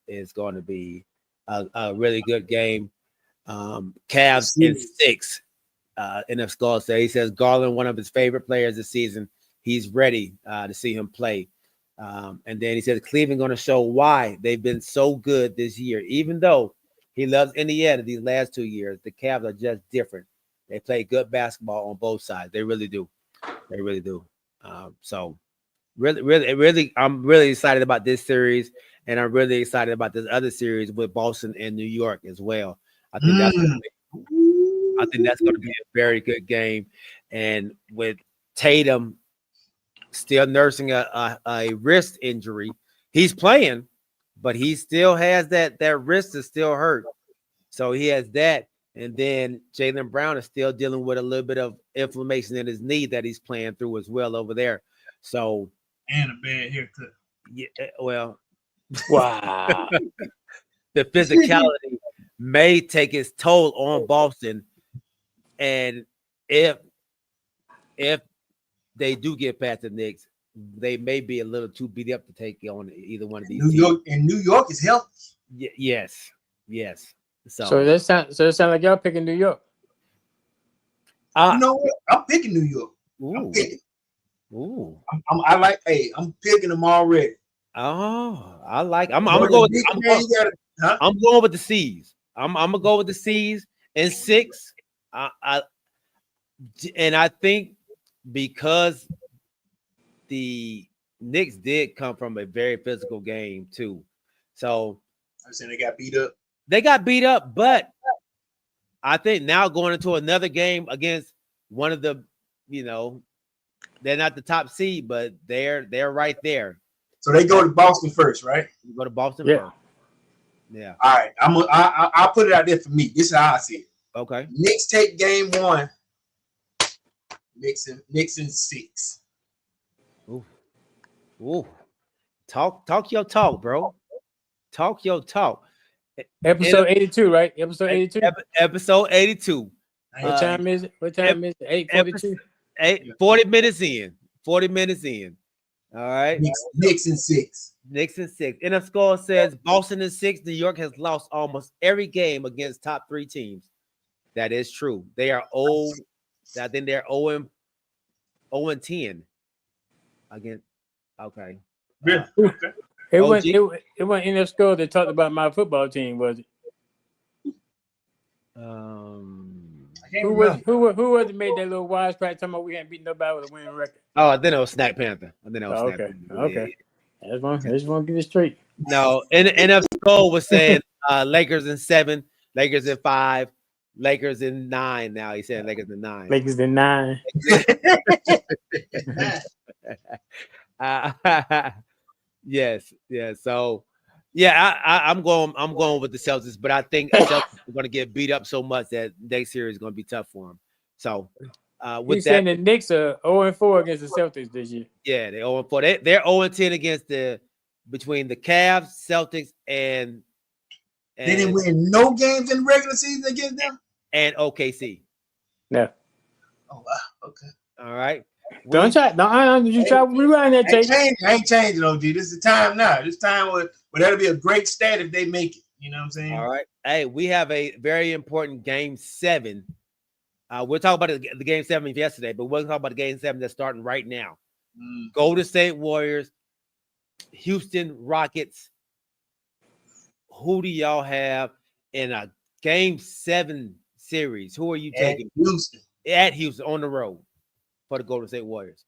is going to be a really good game. Cavs in 6 in the score. So he says Garland, one of his favorite players this season. He's ready to see him play. And then he says Cleveland going to show why they've been so good this year, even though he loves Indiana these last 2 years. The Cavs are just different. They play good basketball on both sides. They really do. So really, I'm really excited about this series, and I'm really excited about this other series with Boston and New York as well. I think that's going to be a very good game. And with Tatum still nursing a wrist injury, he's playing, but he still has that wrist is still hurt. So he has that. And then Jaylen Brown is still dealing with a little bit of inflammation in his knee that he's playing through as well over there. So and a bad haircut. Yeah, well, wow. The physicality may take its toll on Boston, and if they do get past the Knicks, they may be a little too beat up to take on either one of these. New York is healthy. Yes. So it sounds like y'all picking New York. You know what? I'm picking New York. I'm picking them already. Oh, I'm gonna go with I'm going with the C's. I'm gonna go with the C's in 6. And I think because the Knicks did come from a very physical game too. So I'm saying they got beat up. They got beat up, but I think now going into another game against one of the, they're not the top seed, but they're right there. So they go to Boston first, right? You go to Boston first. Yeah. All right. I'll put it out there for me. This is how I see it. Okay. Knicks take game 1. Knicks in 6. Ooh. Talk your talk, bro. Talk your talk. Episode 82, right? Episode 82. Episode 82. What time is it? 8:42. 40 minutes in. 40 minutes in. All right. Knicks in 6. Knicks in 6. NF Score says Boston in 6. New York has lost almost every game against top 3 teams. That is true. They are old. I think they're 0-10 against. Okay. Yeah. It wasn't NF Score that talked about my football team, was it? Who was it made that little wisecrack talking about we hadn't beaten nobody with a winning record? Oh, I think it was Snack Panther. Okay. I just want to get it straight. No, NF Score was saying Lakers in 7, Lakers in 5, Lakers in 9. Now he's saying Lakers in 9. Lakers in 9. Yes. So, I'm going with the Celtics, but I think the Celtics are going to get beat up so much that next series is going to be tough for them. So, with saying the Knicks are 0-4 against the Celtics this year. Yeah, they're 0-4. They're 0-10 against between the Cavs, Celtics, and they didn't win no games in the regular season against them. And OKC. No. Oh wow. Okay. All right. Don't try to rewind that tape. I ain't changing, OG. This is the time now. This time where that'll be a great stat if they make it. You know what I'm saying? All right. Hey, we have a very important game 7. We'll talk about the game 7 yesterday, but we'll talk about the game 7 that's starting right now. Golden State Warriors, Houston Rockets. Who do y'all have in a game 7 series? Who are you taking? Houston. At Houston on the road for the Golden State Warriors.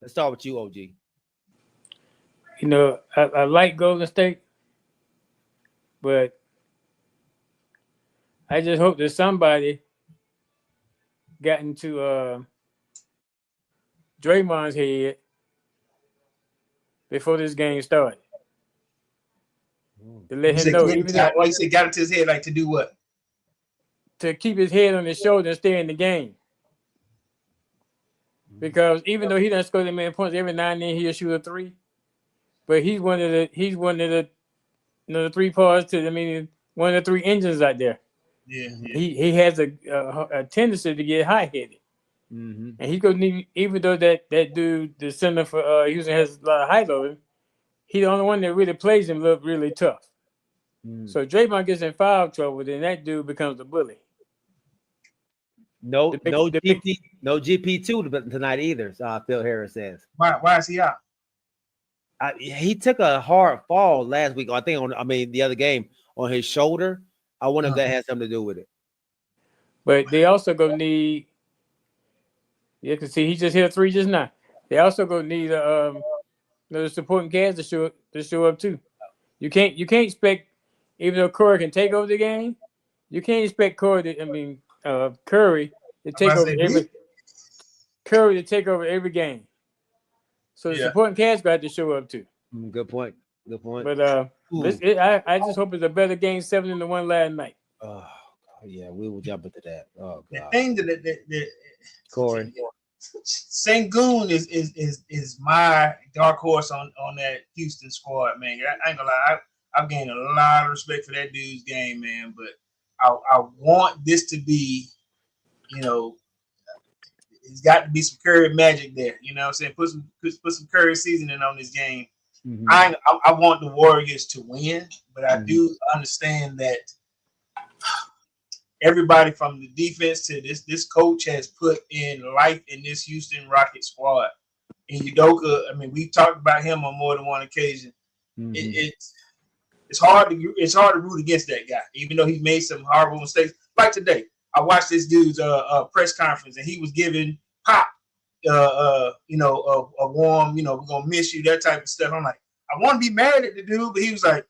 Let's start with you, OG. I like Golden State, but I just hope that somebody got into Draymond's head before this game started. To let him know. Why you say got into his head, like to do what? To keep his head on his shoulder and stay in the game. Because even though he doesn't score that many points, every now and then he'll shoot a 3. But he's one of the the 3 parts to one of the 3 engines out there. Yeah. He has a tendency to get high-headed. Mm-hmm. And he's gonna need, even though that dude, the center for Houston, has a lot of height over him, he's the only one that really plays him look really tough. So Draymond gets in foul trouble, then that dude becomes a bully. No GP2 tonight either. Phil Harris says. Why is he out? He took a hard fall last week. I think the other game on his shoulder. I wonder if that has something to do with it. But they also gonna need. You can see he just hit a 3 just now. They also gonna need the supporting cast to show up too. You can't expect, even though Curry can take over the game, you can't expect Curry to take over every game. So the supporting cast got to show up too. Good point. But I just hope it's a better game 7 than the one last night. Oh yeah, we will jump into that. Oh God. The thing that Corey. Sengun is my dark horse on that Houston squad, man. I ain't gonna lie, I've gained a lot of respect for that dude's game, man. But I want this to be, it's got to be some Curry magic there. You know what I'm saying? Put some Curry seasoning on this game. Mm-hmm. I want the Warriors to win, but I do understand that everybody from the defense to this coach has put in life in this Houston Rockets squad. And Udoka, we've talked about him on more than one occasion. Mm-hmm. It's hard to root against that guy, even though he's made some horrible mistakes. Like today, I watched this dude's press conference, and he was giving Pop, a warm, we're gonna miss you, that type of stuff. I'm like, I want to be mad at the dude, but he was like,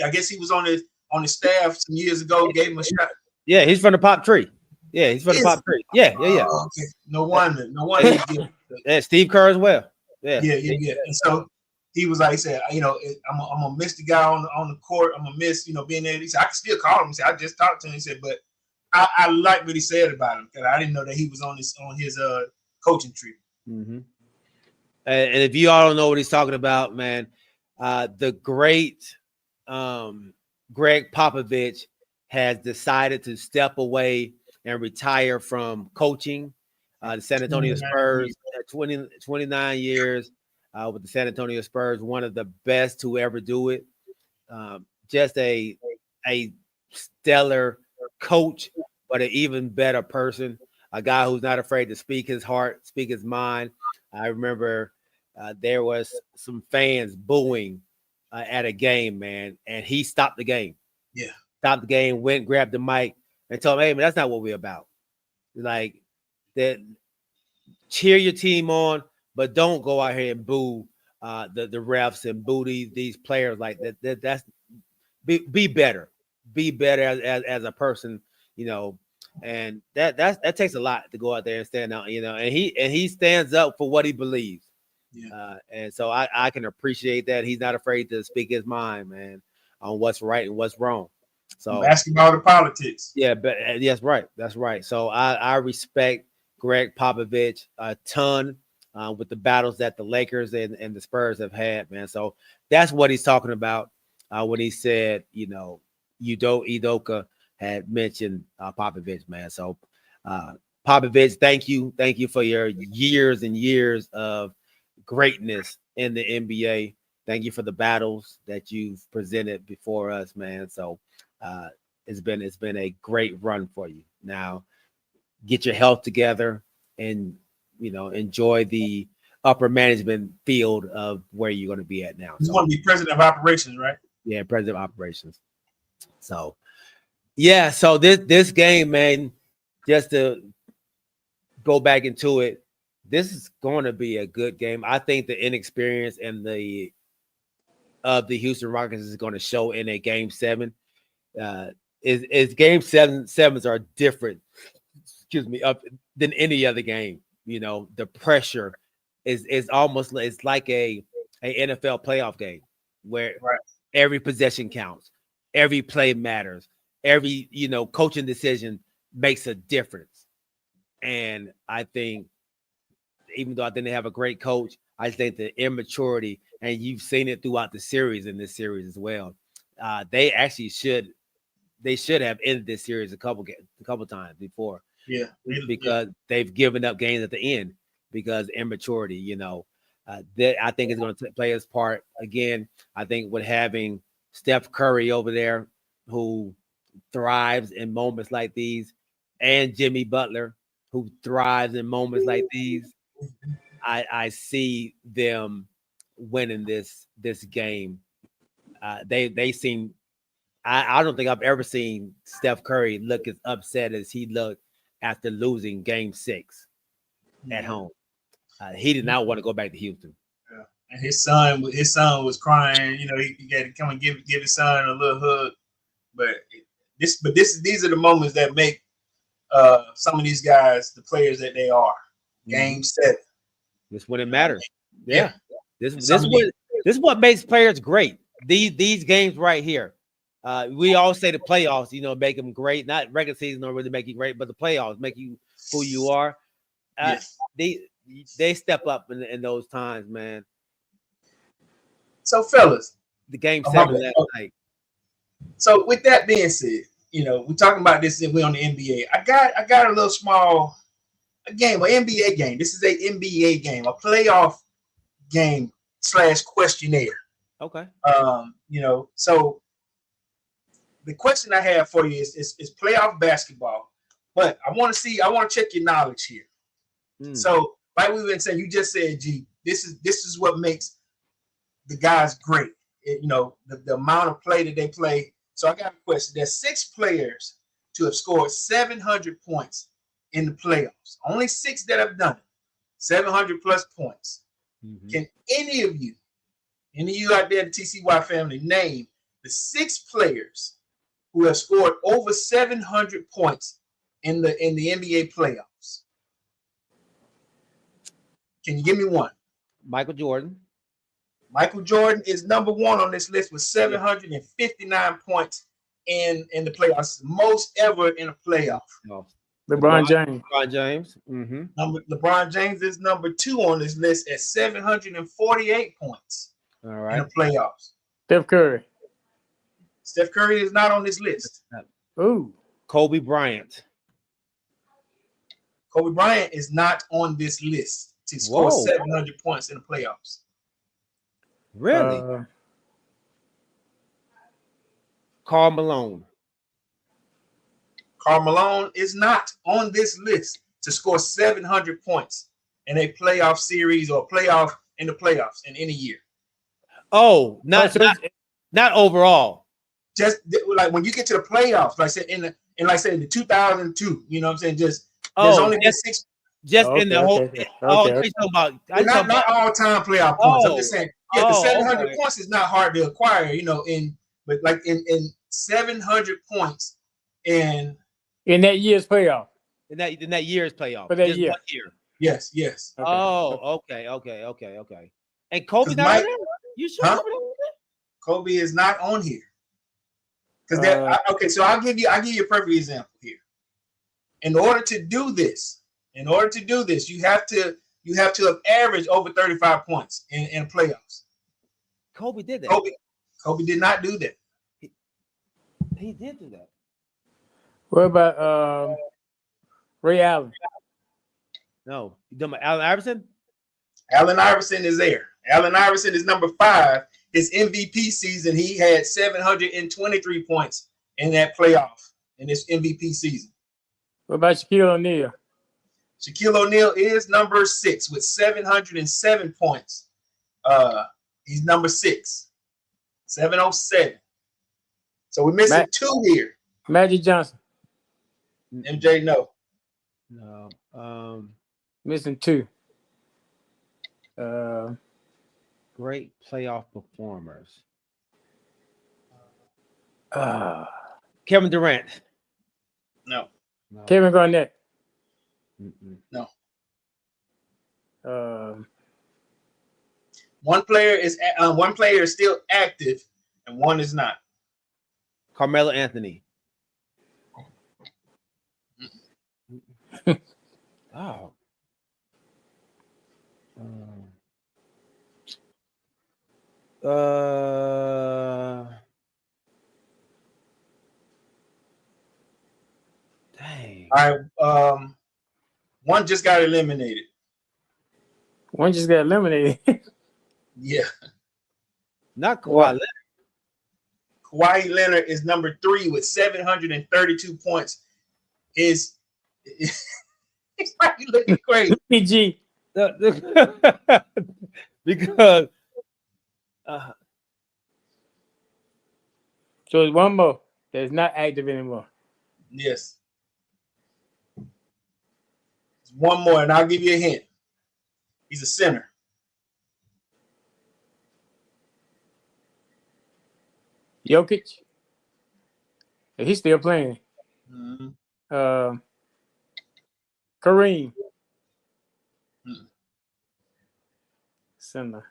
I guess he was on on the staff some years ago, gave him a shot. Yeah, he's from the Pop Tree. Yeah, he's from the Pop Tree. Yeah. Oh, okay. No wonder. Yeah, Steve Kerr as well. Yeah. And so he was like, he said, I'm gonna miss the guy on the court. I'm gonna miss, being there. He said, I can still call him. He said, I just talked to him. He said, but I like what he said about him because I didn't know that he was on his coaching tree. Mm-hmm. And if you all don't know what he's talking about, man, the great Greg Popovich has decided to step away and retire from coaching the San Antonio Spurs. 29 years with the San Antonio Spurs, one of the best to ever do it. Just a stellar coach, but an even better person. A guy who's not afraid to speak his heart, speak his mind. I remember there was some fans booing at a game, man, and he stopped the game. Yeah. Stopped the game, went, grabbed the mic, and told him, hey, man, that's not what we're about. Like, that, cheer your team on, but don't go out here and boo the refs and boo these players like that. That's be better. Be better as a person, and that takes a lot to go out there and stand out, and he stands up for what he believes. Yeah. And so I can appreciate that. He's not afraid to speak his mind, man, on what's right and what's wrong. So basketball to politics. Yeah, but yes, right. That's right. So I respect Greg Popovich a ton with the battles that the Lakers and the Spurs have had, man. So that's what he's talking about when he said, Udoka had mentioned Popovich, man. So Popovich, thank you for your years and years of greatness in the NBA. Thank you for the battles that you've presented before us, man. So it's been a great run for you. Now get your health together and enjoy the upper management field of where you're going to be at now. You want to be president of operations, right? Yeah, president of operations. So yeah, so this game, man, just to go back into it, this is going to be a good game. I think the inexperience and the Houston Rockets is going to show in a game 7. Is game sevens are different, than any other game. The pressure is almost, it's like a NFL playoff game where every possession counts, every play matters, every coaching decision makes a difference. And I think, even though I think they have a great coach, I think the immaturity, and you've seen it throughout the series, in this series as well. They actually should have ended this series a couple times before. Yeah, because they've given up games at the end because immaturity. That I think is going to play its part again. I think with having Steph Curry over there, who thrives in moments like these, and Jimmy Butler, who thrives in moments like these, I see them winning this game. They seem. I don't think I've ever seen Steph Curry look as upset as he looked after losing game 6 at home. He did not want to go back to Houston. Yeah. And his son was crying. He got to come and give his son a little hug. But these are the moments that make some of these guys the players that they are. Game 7. This is when it matters. Yeah. This is what makes players great. These games right here. We all say the playoffs, make them great. Not regular season don't really make you great, but the playoffs make you who you are. They step up in those times, man. So, fellas, the game 7 last night. So, with that being said, we're talking about this. We're on the NBA. I got a little small game, an NBA game. This is a NBA game, a playoff game / questionnaire. Okay. So. The question I have for you is playoff basketball, but I want to check your knowledge here. So, like we've been saying, you just said, G, this is what makes the guys great. The amount of play that they play. So I got a question. There's 6 players to have scored 700 points in the playoffs. Only 6 that have done it. 700 plus points. Mm-hmm. Can any of you out there in the TCY family name the 6 players who have scored over 700 points in the NBA playoffs? Can you give me one? Michael Jordan. Michael Jordan is number one on this list with 759 points in the playoffs, most ever in a playoff. No. LeBron James. LeBron James. Mm-hmm. LeBron James is number 2 on this list at 748 points. All right. In the playoffs. Steph Curry. Steph Curry is not on this list. Ooh. Kobe Bryant. Kobe Bryant is not on this list to score 700 points in the playoffs. Really? Karl Malone. Karl Malone is not on this list to score 700 points in a playoff series or playoff in the playoffs in any year. Oh, not overall. Just like when you get to the playoffs, like I said in the 2002, you know what I'm saying? Just there's only been 6. Just in the whole. Not all time playoff points. I'm just saying, the 700 points is not hard to acquire, but like in 700 points in that year's playoff. In that year's playoff. For that just year. 1 year. Yes. Okay. Oh, okay. And Kobe not on there? You sure? Huh? Kobe is not on here. Because so I'll give you a perfect example here. In order to do this, you have to have averaged over 35 points in playoffs. Kobe did that. Kobe did not do that. He did do that. What about Ray Allen? No. You talking about Allen Iverson? Allen Iverson is there. Allen Iverson is number 5. His MVP season, he had 723 points in that playoff in his MVP season. What about Shaquille O'Neal? Shaquille O'Neal is number 6 with 707 points. He's number 6, 707. So we're missing 2 here. Magic Johnson. MJ, no. No. Missing 2. Great playoff performers. Kevin Durant. No. Kevin Garnett. No. One player is still active, and one is not. Carmelo Anthony. Oh. Dang. All right. One just got eliminated. One just got eliminated. Yeah. Not Kawhi Leonard. Kawhi Leonard is number 3 with 732 points. He's probably looking crazy. PG. Because so there's one more that's not active anymore. Yes. There's one more, and I'll give you a hint. He's a center. Jokic. He's still playing. Mm-hmm. Kareem. Center.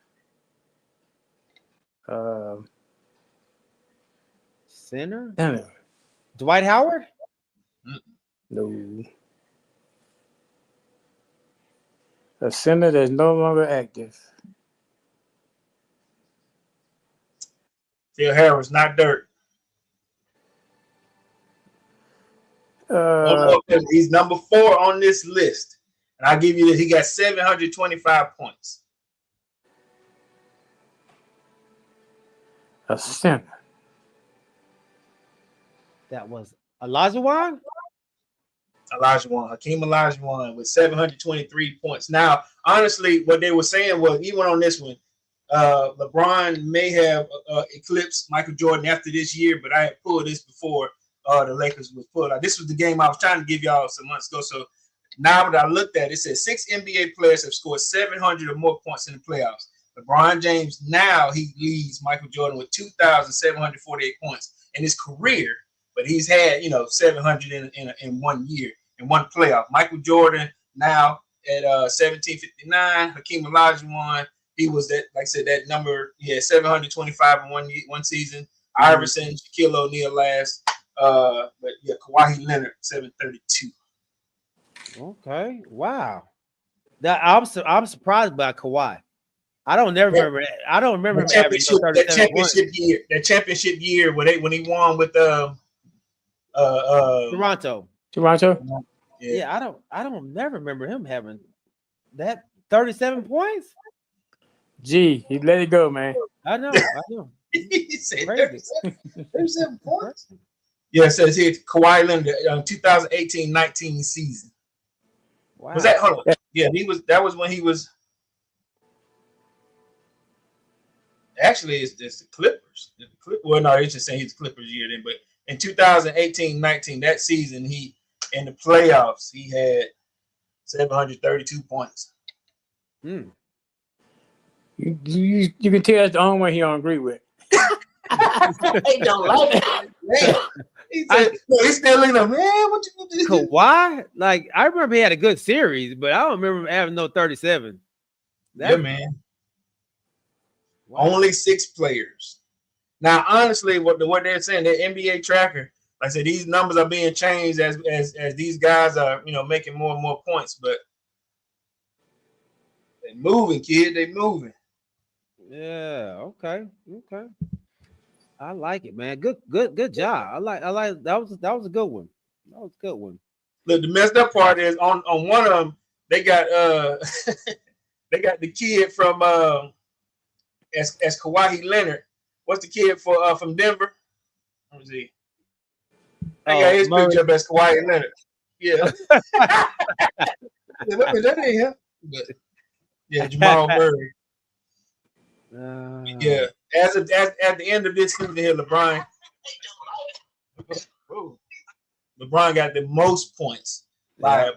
Center? Dwight Howard? No. A center that's no longer active. Phil Harris, not Dirk. He's number 4 on this list. And I'll give you that he got 725 points. A center. That was Olajuwon? Hakeem Olajuwon with 723 points. Now, honestly, what they were saying was, even on this one, LeBron may have eclipsed Michael Jordan after this year, but I had pulled this before the Lakers was pulled out. This was the game I was trying to give y'all some months ago. So now that I looked at it, it says 6 NBA players have scored 700 or more points in the playoffs. LeBron James, now he leads Michael Jordan with 2,748 points in his career, but but he's had 700 in 1 year in one playoff. Michael Jordan now at 1759. Hakeem Olajuwon, he was that, like I said, that number. He had 725 in one season. Iverson, Shaquille O'Neal last. But yeah, Kawhi Leonard 732. Okay, wow. That I'm surprised by Kawhi. I don't remember that. I don't remember him averaging that championship year. That championship year when he won with Toronto. Yeah, I don't never remember him having that 37 points. Gee, he let it go, man. I know. He said 37 points. Yeah, it says here Kawhi Leonard 2018-19 season. Wow. Was that? Hold on. Yeah, that was when he was. Actually, it's just the Clippers. Well, no, it's just saying he's Clippers year then. But in 2018-19, that season, he in the playoffs, he had 732 points. You can tell that's the only one he don't agree with. They don't like it. He said, he's still looking up, man. What you do? Kawhi? Like, I remember he had a good series, but I don't remember him having no 37. Yeah, man. Wow. Only 6 players. Now, honestly, what they're saying, the NBA tracker, like I said, these numbers are being changed as these guys are, making more and more points. But they moving, kid. They moving. Yeah. Okay. I like it, man. Good job. I like that was a good one. That was a good one. Look, the messed up part is on one of them, they got they got the kid from as Kawhi Leonard. What's the kid from Denver? Let me see. They got his picture up as Kawhi Leonard. Yeah. That ain't him. But yeah, Jamal Murray. Yeah. At the end of this season here, LeBron got the most points by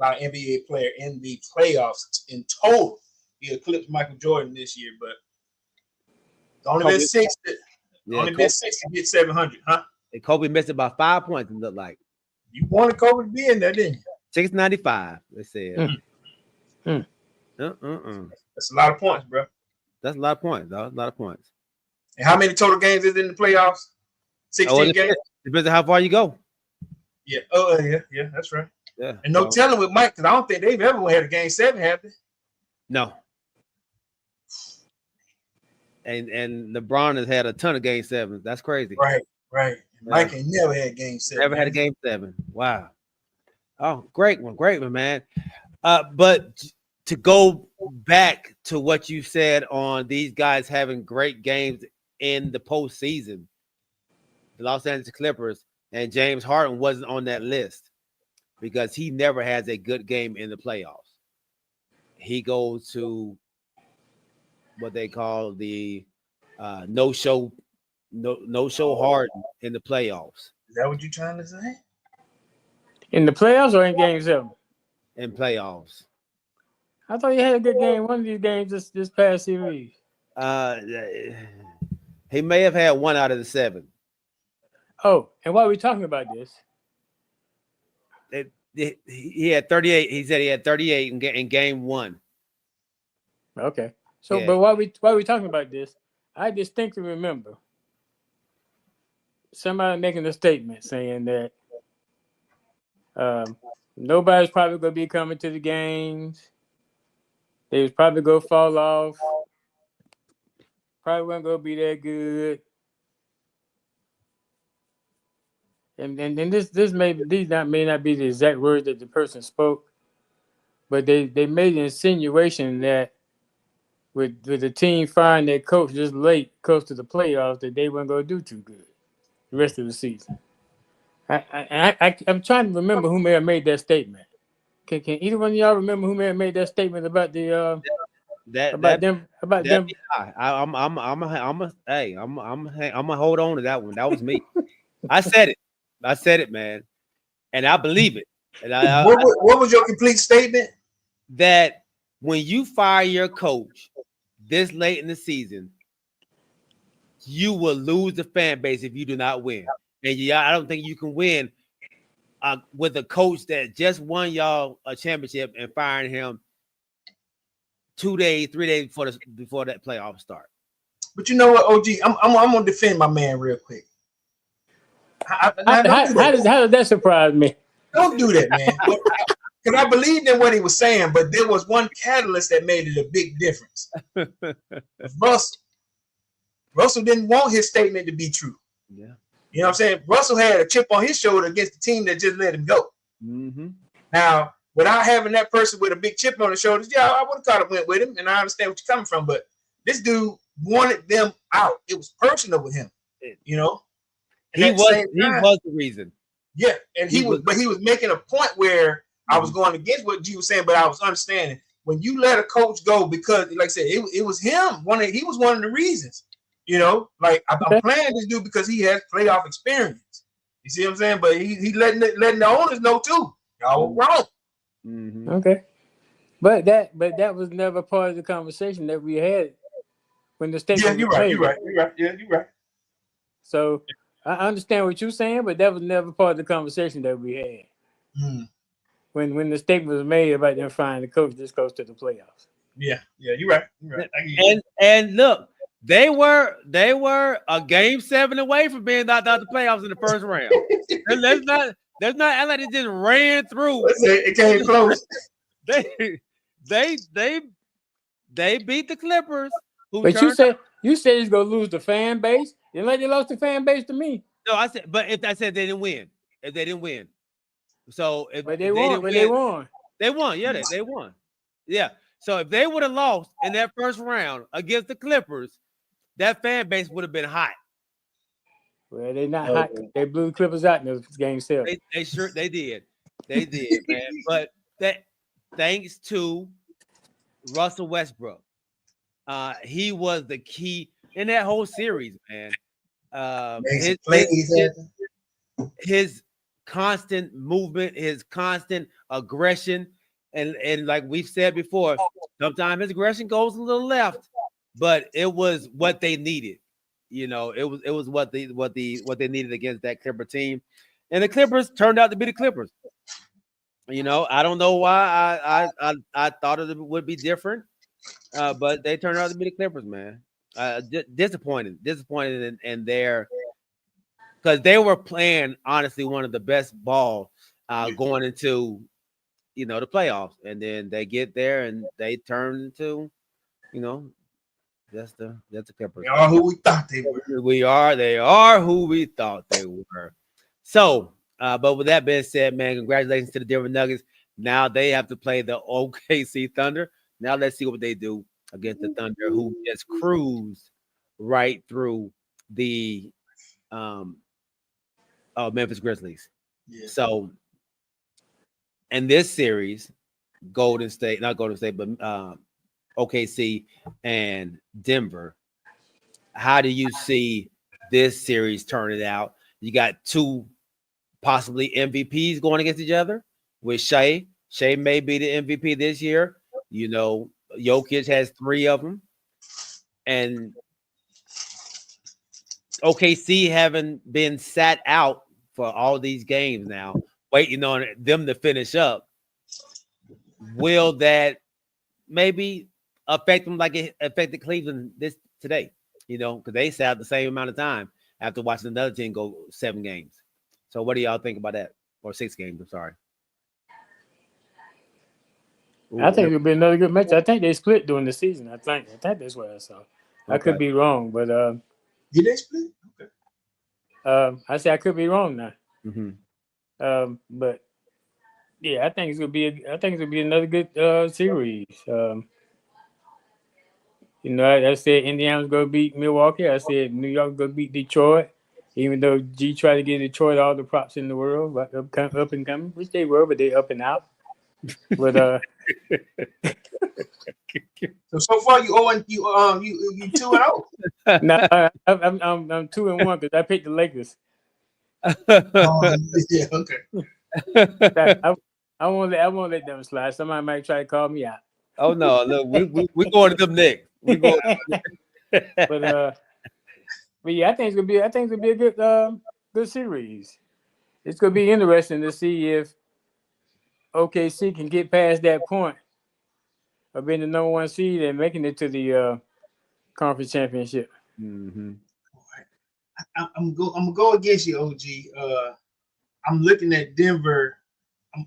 NBA player in the playoffs in total. He eclipsed Michael Jordan this year, but only been 6. Only been 6 to get 700, huh? And Kobe missed it by 5 points. It looked like you wanted Kobe to be in there, didn't you? 695. They said. That's a lot of points, bro. That's a lot of points, dog. A lot of points. And how many total games is in the playoffs? 16 games. Depends on how far you go. Yeah. Oh, yeah. That's right. Yeah. And no telling with Mike, because I don't think they've ever had a game 7, have they? No. And LeBron has had a ton of game 7s. That's crazy. Right. Yeah. Mike ain't never had game 7. Never had a game 7. Wow. Oh, great one, man. But to go back to what you said on these guys having great games in the postseason, the Los Angeles Clippers, and James Harden wasn't on that list because he never has a good game in the playoffs. He goes to what they call the no-show Harden in the playoffs. Is that what you're trying to say? In the playoffs or in game 7? In playoffs. I thought he had a good game one of these games this past series. He may have had 1 out of the 7. Oh, and while we're talking about this, he had 38. He said he had 38 in game 1. Okay. So, yeah. But while we talking about this, I distinctly remember somebody making a statement saying that nobody's probably going to be coming to the games. They was probably going to fall off. Probably wasn't going to be that good. And this may not be the exact words that the person spoke, but they made an insinuation that with the team firing their coach just late, close to the playoffs, that they weren't going to do too good the rest of the season. I'm trying to remember who may have made that statement. Can either one of y'all remember who may have made that statement about the them? I'm gonna hold on to that one. That was me. I said it, man, and I believe it. And what was your complete statement? That when you fire your coach this late in the season, you will lose the fan base if you do not win. And yeah, I don't think you can win with a coach that just won y'all a championship and firing him 2 days, 3 days before that playoff start. But you know what, OG, I'm gonna defend my man real quick. How does that surprise me? Don't do that, man. Because I believed in what he was saying, but there was one catalyst that made it a big difference. Russell didn't want his statement to be true. Yeah. You know what I'm saying? Russell had a chip on his shoulder against the team that just let him go. Mm-hmm. Now, without having that person with a big chip on his shoulders, yeah, I would have kind of went with him, and I understand what you're coming from. But this dude wanted them out. It was personal with him, you know. He was the reason. Yeah, and he was making a point where I was going against what G was saying, but I was understanding when you let a coach go because, like I said, it was him. He was one of the reasons. You know, like I'm playing this dude because he has playoff experience. You see what I'm saying? But he letting the owners know too. Y'all were wrong. Mm-hmm. Okay, but that was never part of the conversation that we had when the statement. Yeah, you're right. Yeah, you're right. So I understand what you're saying, but that was never part of the conversation that we had. Mm. When the statement was made about them firing the coach this close to the playoffs. Yeah, you're right. You're right. And look. They were a game 7 away from being knocked out the playoffs in the first round. Let's not act like they just ran through. It came close. They beat the Clippers. But you said he's gonna lose the fan base. You like they lost the fan base to me. No, I said, but if I said they didn't win, so they won. Yeah, they won. Yeah. So if they would have lost in that first round against the Clippers, that fan base would have been hot. Well, they're not hot. They blew the Clippers out in the game 7. They did. They did, man. But that thanks to Russell Westbrook. He was the key in that whole series, man. His constant movement, his constant aggression, and like we've said before, sometimes his aggression goes a little left. But it was what they needed, you know. It was what they needed against that Clipper team, and the Clippers turned out to be the Clippers. You know, I don't know why I thought it would be different, but they turned out to be the Clippers, man. Disappointed in their because they were playing honestly one of the best ball going into the playoffs, and then they get there and they turn into That's the Clippers. They are who we thought they were. They are who we thought they were. So, but with that being said, man, congratulations to the Denver Nuggets. Now they have to play the OKC Thunder. Now let's see what they do against the Thunder, who just cruised right through the Memphis Grizzlies. Yeah. So, in this series, not Golden State, but OKC and Denver. How do you see this series turning out? You got two possibly MVPs going against each other with Shea. Shea may be the MVP this year. You know, Jokic has 3 of them. And OKC haven't been sat out for all these games now, waiting on them to finish up. Will that maybe affect them like it affected Cleveland today? You know, because they sat out the same amount of time after watching another team go 7 games. So what do y'all think about that? Or 6 games, I'm sorry. I think it'll be another good match. I think they split during the season. I think that's what I saw. Okay. I could be wrong, but did they split? Okay. I say I could be wrong now. Mm-hmm. But yeah, I think it's gonna be another good series. You know, I said Indiana's gonna beat Milwaukee. I said New York's gonna beat Detroit. Even though G tried to give Detroit all the props in the world, but up and coming, which they were, but they up and out. But so far you 2-0. No, I'm 2-1 because I picked the Lakers. Yeah, okay. I won't let them slide. Somebody might try to call me out. Oh no, look, we going to them next. We going. But yeah, I think it's gonna be a good good series. It's gonna be interesting to see if OKC can get past that point of being the number 1 seed and making it to the conference championship. Mm-hmm. I'm gonna go against you, OG. I'm looking at Denver.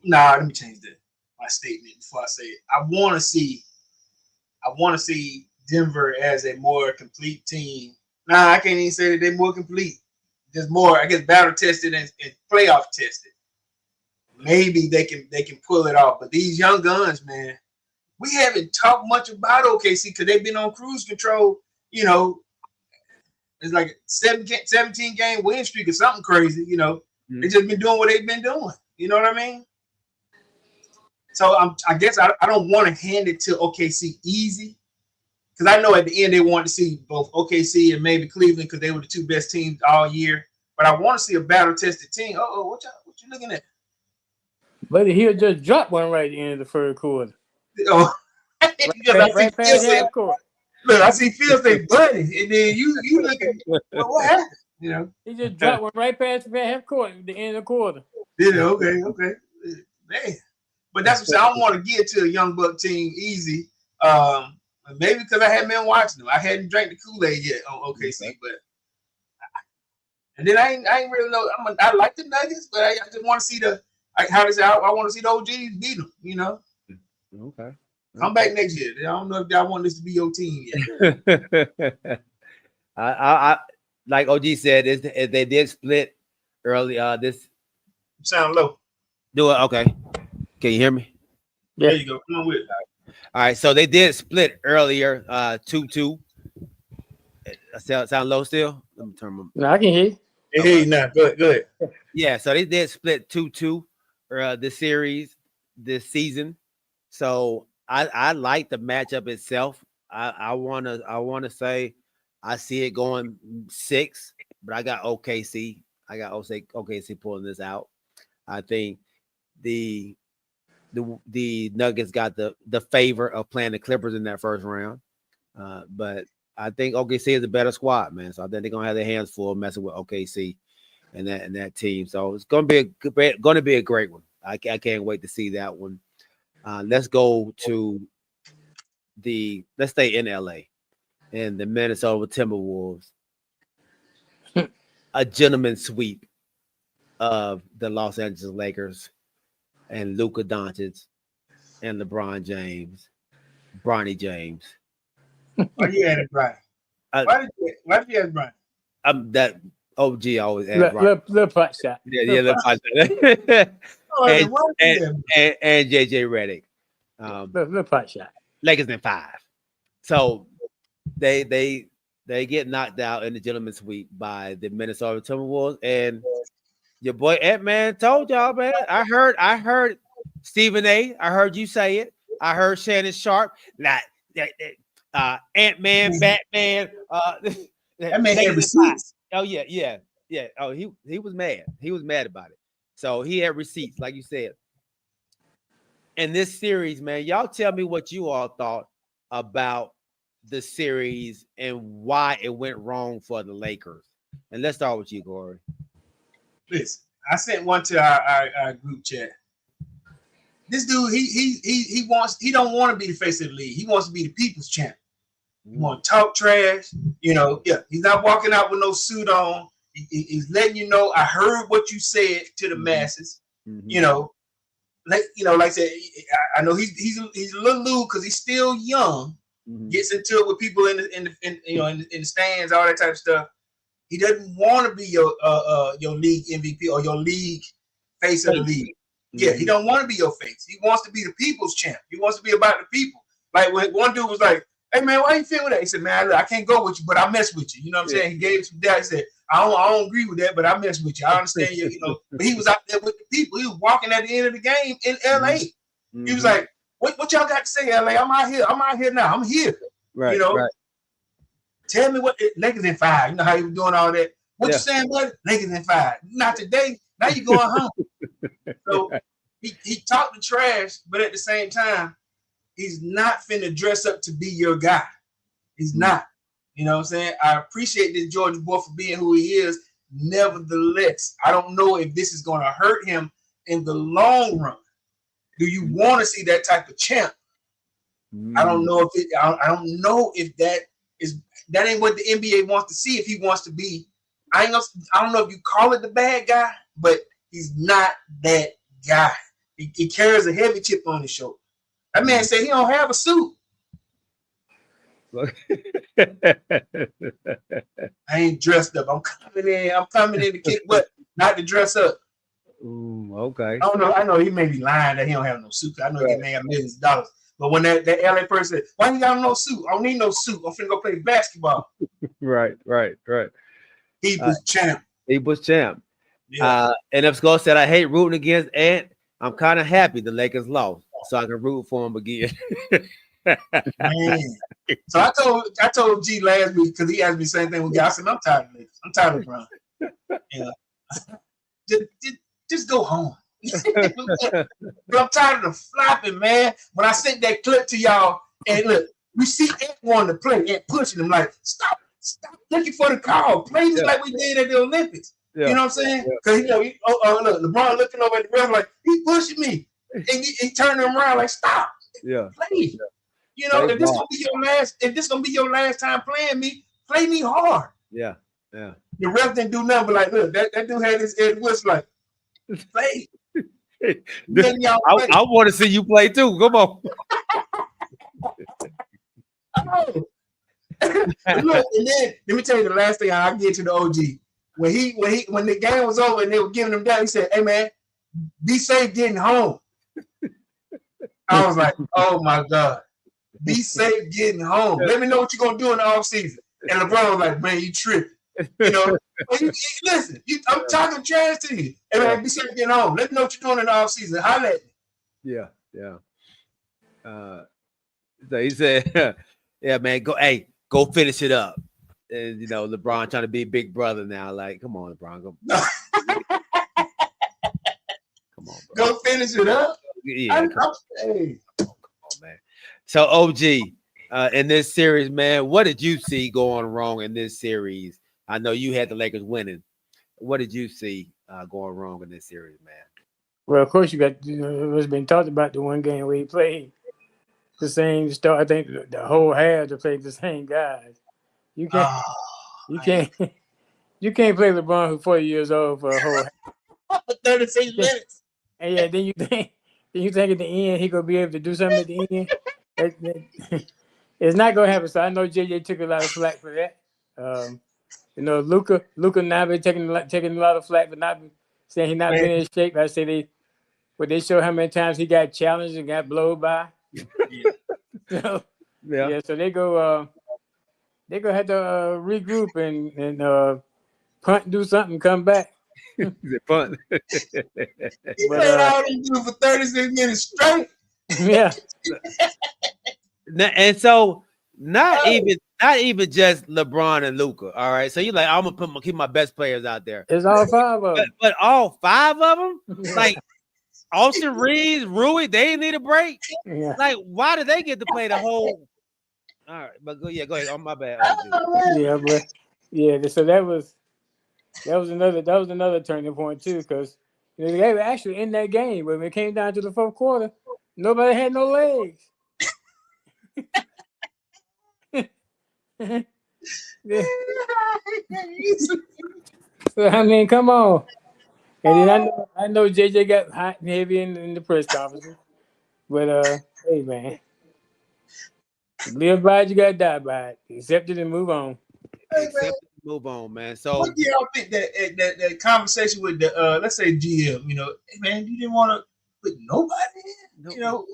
Let me change my statement before I say it. I want to see Denver as a more complete team. I can't even say that they're more complete. Just more, I guess, battle tested and playoff tested. Maybe they can pull it off. But these young guns, man, we haven't talked much about OKC because they've been on cruise control. You know, it's like a 17 game win streak or something crazy. You know, They just been doing what they've been doing. You know what I mean? So I guess I don't want to hand it to OKC easy, because I know at the end they wanted to see both OKC and maybe Cleveland because they were the 2 best teams all year. But I want to see a battle-tested team. What you looking at? But he'll just drop one right at the end of the third quarter. Oh, right past half court. Look, I see Phil say buddy, and then you looking. Well, what happened? You know, he just dropped one right past half court at the end of the quarter. Yeah, okay, man. But that's what I don't want to get to a young buck team easy. Maybe because I hadn't been watching them. I hadn't drank the Kool-Aid yet on OKC, but and then I ain't really know. I like the Nuggets, but I just want to see I want to see the OGs beat them. You know. Okay. Come back next year. I don't know if y'all want this to be your team yet. I like OG said, they did split early. This sound low. Do it. Okay. Can you hear me? Yeah. There you go. Come on with it. All right. So they did split earlier. 2-2. Sound low still? Let me turn my. No, I can hear you. Hey, now go ahead. Yeah. So they did split 2-2. This series, this season. So I like the matchup itself. I wanna say I see it going 6, but I got OKC. I got OKC pulling this out. I think the Nuggets got the favor of playing the Clippers in that first round. But I think OKC is a better squad, man. So I think they're gonna have their hands full messing with OKC and that team. So it's gonna be a great one. I can't wait to see that one. Let's go to let's stay in LA and the Minnesota Timberwolves. A gentleman's sweep of the Los Angeles Lakers and Luka Doncic and LeBron James, Bronny James. Why you at it, Brian? Why did you ask Brian? That OG always asks Brian. Little pot shot. Yeah, little pot shot. and JJ Redick. Little pot shot. Lakers in 5. So they get knocked out in the gentleman's sweep by the Minnesota Timberwolves. And your boy Ant-Man told y'all, man. I heard Stephen A. I heard you say it. I heard Shannon Sharp. Ant-Man, Batman. That man had receipts. Oh yeah. Oh, he was mad. He was mad about it. So he had receipts, like you said. In this series, man, y'all tell me what you all thought about the series and why it went wrong for the Lakers. And let's start with you, Corey. Listen, I sent one to our group chat. This dude, he don't want to be the face of the league. He wants to be the people's champ. He want to talk trash. You know, yeah. He's not walking out with no suit on. He's letting you know, I heard what you said to the masses. Mm-hmm. Like I said, I know he's a little loose because he's still young. Mm-hmm. Gets into it with people in the stands, all that type of stuff. He doesn't want to be your league MVP or your league face of the league. Mm-hmm. Yeah, he don't want to be your face. He wants to be the people's champ. He wants to be about the people. Like when one dude was like, "Hey man, why you feel that?" He said, "Man, look, I can't go with you, but I mess with you." You know what I'm saying? He gave some doubt. He said, I don't agree with that, but I mess with you. I understand you. But he was out there with the people. He was walking at the end of the game in LA. Mm-hmm. He was like, "What y'all got to say, LA? I'm out here now. I'm here." Right. Right. Tell me what Lakers in 5. You know how he was doing all that. What you saying, buddy? Lakers in 5. Not today. Now you going home. So he talked the trash, but at the same time, he's not finna dress up to be your guy. He's not. You know what I'm saying? I appreciate this Georgia boy for being who he is. Nevertheless, I don't know if this is going to hurt him in the long run. Do you want to see that type of champ? I don't know if I don't know if that ain't what the NBA wants to see. If he wants to be, I don't know if you call it the bad guy, but he's not that guy. He carries a heavy chip on his shoulder. That man said he don't have a suit. I ain't dressed up. I'm coming in to kick butt, not to dress up. Okay. I know he may be lying that he don't have no suit. I know he may have millions of dollars. But when that LA person said, why you got no suit? I don't need no suit. I'm finna go play basketball. Right. He was champ. Yeah. And if Skull said, I hate rooting against Ant, I'm kind of happy the Lakers lost, so I can root for him again. Man. So I told G last week because he asked me the same thing with Guy. I said, I'm tired of Lakers. I'm tired of LeBron. Just go home. But I'm tired of the flopping, man. When I sent that clip to y'all, and look, we see Ant wanting to play, Ant pushing him like, stop looking for the call. Play just like we did at the Olympics. Yeah. You know what I'm saying? Because look, LeBron looking over at the ref like, he pushing me. And he turning him around like, stop. Yeah. Play. You know, if this gonna be your last time playing me, play me hard. Yeah. The ref didn't do nothing but like, look, that dude had his head whistle like, play. I want to see you play too. Come on. Look, and then let me tell you the last thing I'll get to the OG. When the game was over and they were giving him down, he said, hey man, be safe getting home. I was like, oh my God. Be safe getting home. Let me know what you're gonna do in the offseason. And LeBron was like, man, you tripping. You know, listen, I'm talking trash to you. Hey man, be safe getting home. Let me know what you're doing in the offseason. Holla at me. Yeah. So he said, yeah, man, go finish it up. And you know, LeBron trying to be big brother now. Like, come on, LeBron, go. Come on, bro. Go finish it up. Yeah. Come on, man. So OG, in this series, man, what did you see going wrong in this series? I know you had the Lakers winning. What did you see going wrong in this series, man? Well, of course, it's been talked about the one game where he played the same start. I think the whole half to play the same guys. You can't play LeBron who's 40 years old for a whole half. 36 minutes. And yeah, then you think at the end he gonna be able to do something at the end. It's not gonna happen. So I know JJ took a lot of flack for that. You know, Luka now been taking a lot of flack for not saying he's not been in shape. I say they show how many times he got challenged and got blown by. So they go have to regroup and punt, do something, come back. Punt. He played all them dudes for 36 minutes straight. Yeah. And so not even just LeBron and Luka. All right. So you're like, I'm gonna keep my best players out there. It's all five of them. But all five of them, like Austin Reeves, Rui, they need a break. Yeah. Like, why do they get to play the whole? All right, but go ahead. Oh, my bad. So that was another turning point too, because they were actually in that game, but when it came down to the fourth quarter, nobody had no legs. So I mean, come on. And then I know JJ got hot and heavy in the press conference, but hey man, live by it, you gotta die by it. Accept it and move on. Move on, man. So what do y'all think that conversation with the let's say GM, you know, hey man, you didn't want to put nobody in, you know.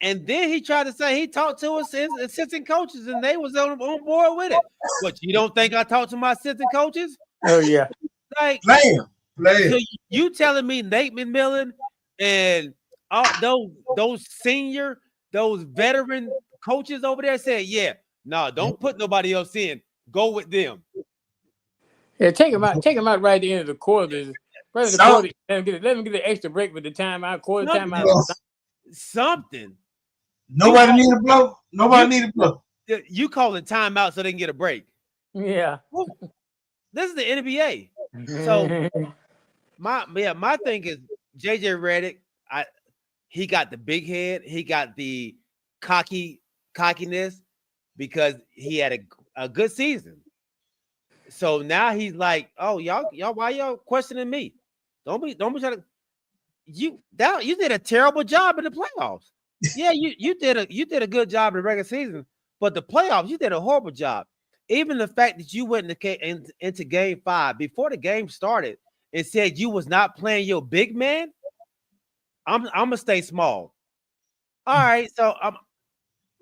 And then he tried to say he talked to his assistant coaches and they was on board with it. But you don't think I talked to my assistant coaches? Oh yeah. Like Play. So you telling me Nate McMillan and all those veteran coaches over there said, yeah, no, don't put nobody else in. Go with them. Yeah, take him out right at the end of the quarter. Let him get an extra break with the timeout, quarter timeout. Something. Nobody need a blow. Nobody need a blow. You call it timeout so they can get a break. Yeah. This is the NBA. So my thing is JJ Redick. He got the big head. He got the cockiness because he had a good season. So now he's like, oh y'all, why y'all questioning me? Don't be trying to. You did a terrible job in the playoffs. Yeah, you did a good job in the regular season, but the playoffs you did a horrible job. Even the fact that you went into Game 5 before the game started and said you was not playing your big man, I'm gonna stay small. All right, so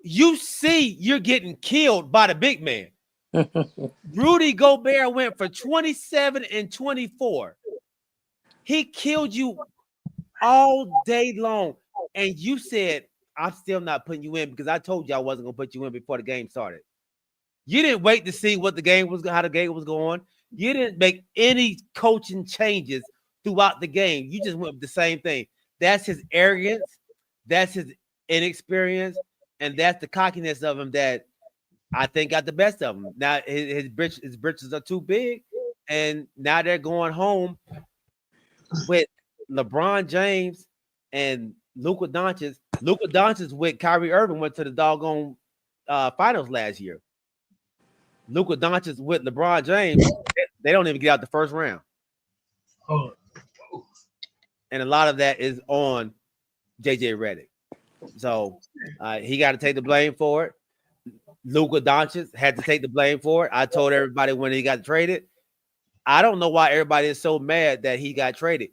you see you're getting killed by the big man. Rudy Gobert went for 27 and 24. He killed you all day long, and you said, "I'm still not putting you in because I told you I wasn't gonna put you in before the game started." You didn't wait to see what how the game was going. You didn't make any coaching changes throughout the game. You just went with the same thing. That's his arrogance. That's his inexperience, and that's the cockiness of him that I think got the best of him. Now his britches are too big, and now they're going home with LeBron James and Luka Doncic. Luka Doncic with Kyrie Irving went to the doggone finals last year. Luka Doncic with LeBron James, they don't even get out the first round. Oh. And a lot of that is on JJ Redick. So he got to take the blame for it. Luka Doncic had to take the blame for it. I told everybody when he got traded. I don't know why everybody is so mad that he got traded.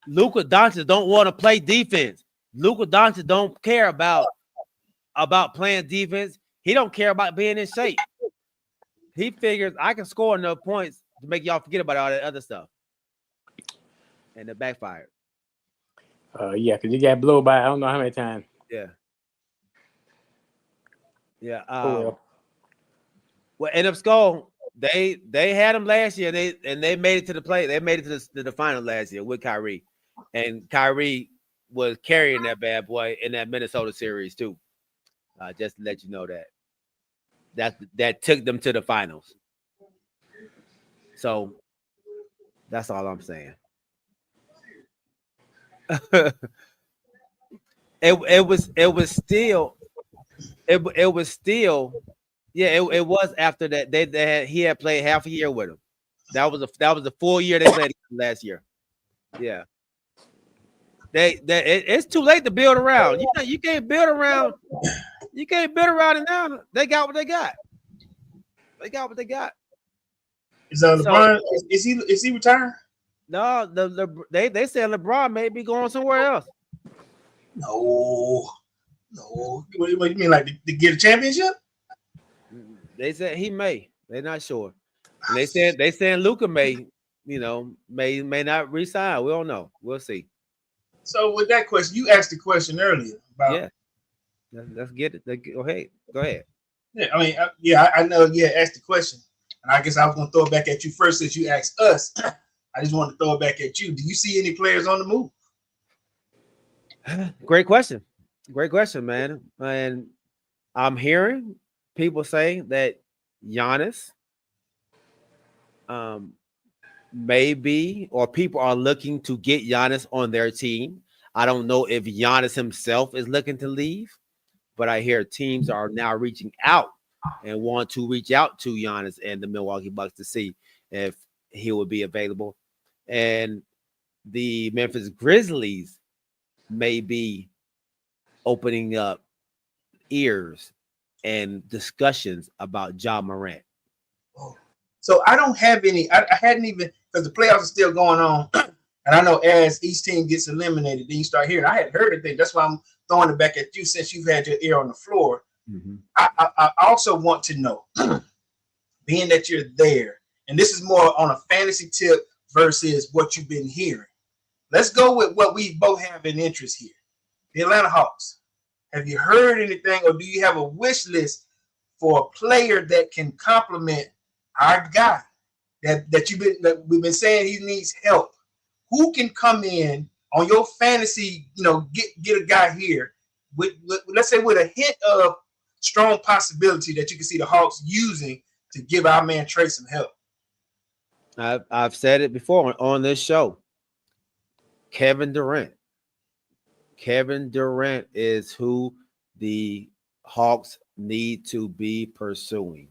Luka Doncic don't want to play defense. Luka Doncic don't care about playing defense. He don't care about being in shape. He figures I can score enough points to make y'all forget about all that other stuff. And it backfired. Yeah, because he got blown by I don't know how many times. Yeah. Yeah. Well, end up Skull, they had him last year. They made it to the play. They made it to the final last year with Kyrie. And Kyrie was carrying that bad boy in that Minnesota series too. Just to let you know that took them to the finals. So that's all I'm saying. It was still after that he had played half a year with him. That was the full year they played last year. Yeah. It's too late to build around. You can't build around. You can't build around it now. They got what they got. They got what they got. Is LeBron? Is he retiring? No, they said LeBron may be going somewhere else. No. What you mean, like to get a championship? They said he may. They're not sure. And they said Luka may not resign. We don't know. We'll see. So with that question, you asked the question earlier about. Yeah. Let's get it. Go ahead. Yeah, I mean, I know. Yeah, asked the question, and I guess I was going to throw it back at you first since you asked us. I just wanted to throw it back at you. Do you see any players on the move? Great question, man. And I'm hearing people say that Giannis, maybe, or people are looking to get Giannis on their team. I don't know if Giannis himself is looking to leave. But I hear teams are now reaching out and want to reach out to Giannis and the Milwaukee Bucks to see if he will be available. And the Memphis Grizzlies may be opening up ears and discussions about Ja Morant. So I don't have any. I hadn't even, because the playoffs are still going on. And I know as each team gets eliminated, then you start hearing. I hadn't heard anything. That's why I'm throwing it back at you since you've had your ear on the floor. Mm-hmm. I also want to know, being that you're there, and this is more on a fantasy tip versus what you've been hearing. Let's go with what we both have in interest here. The Atlanta Hawks. Have you heard anything, or do you have a wish list for a player that can complement our guy that we've been saying he needs help? Who can come in on your fantasy, get a guy here with let's say with a hint of strong possibility that you can see the Hawks using to give our man Trey some help? I've said it before on this show. Kevin Durant. Kevin Durant is who the Hawks need to be pursuing.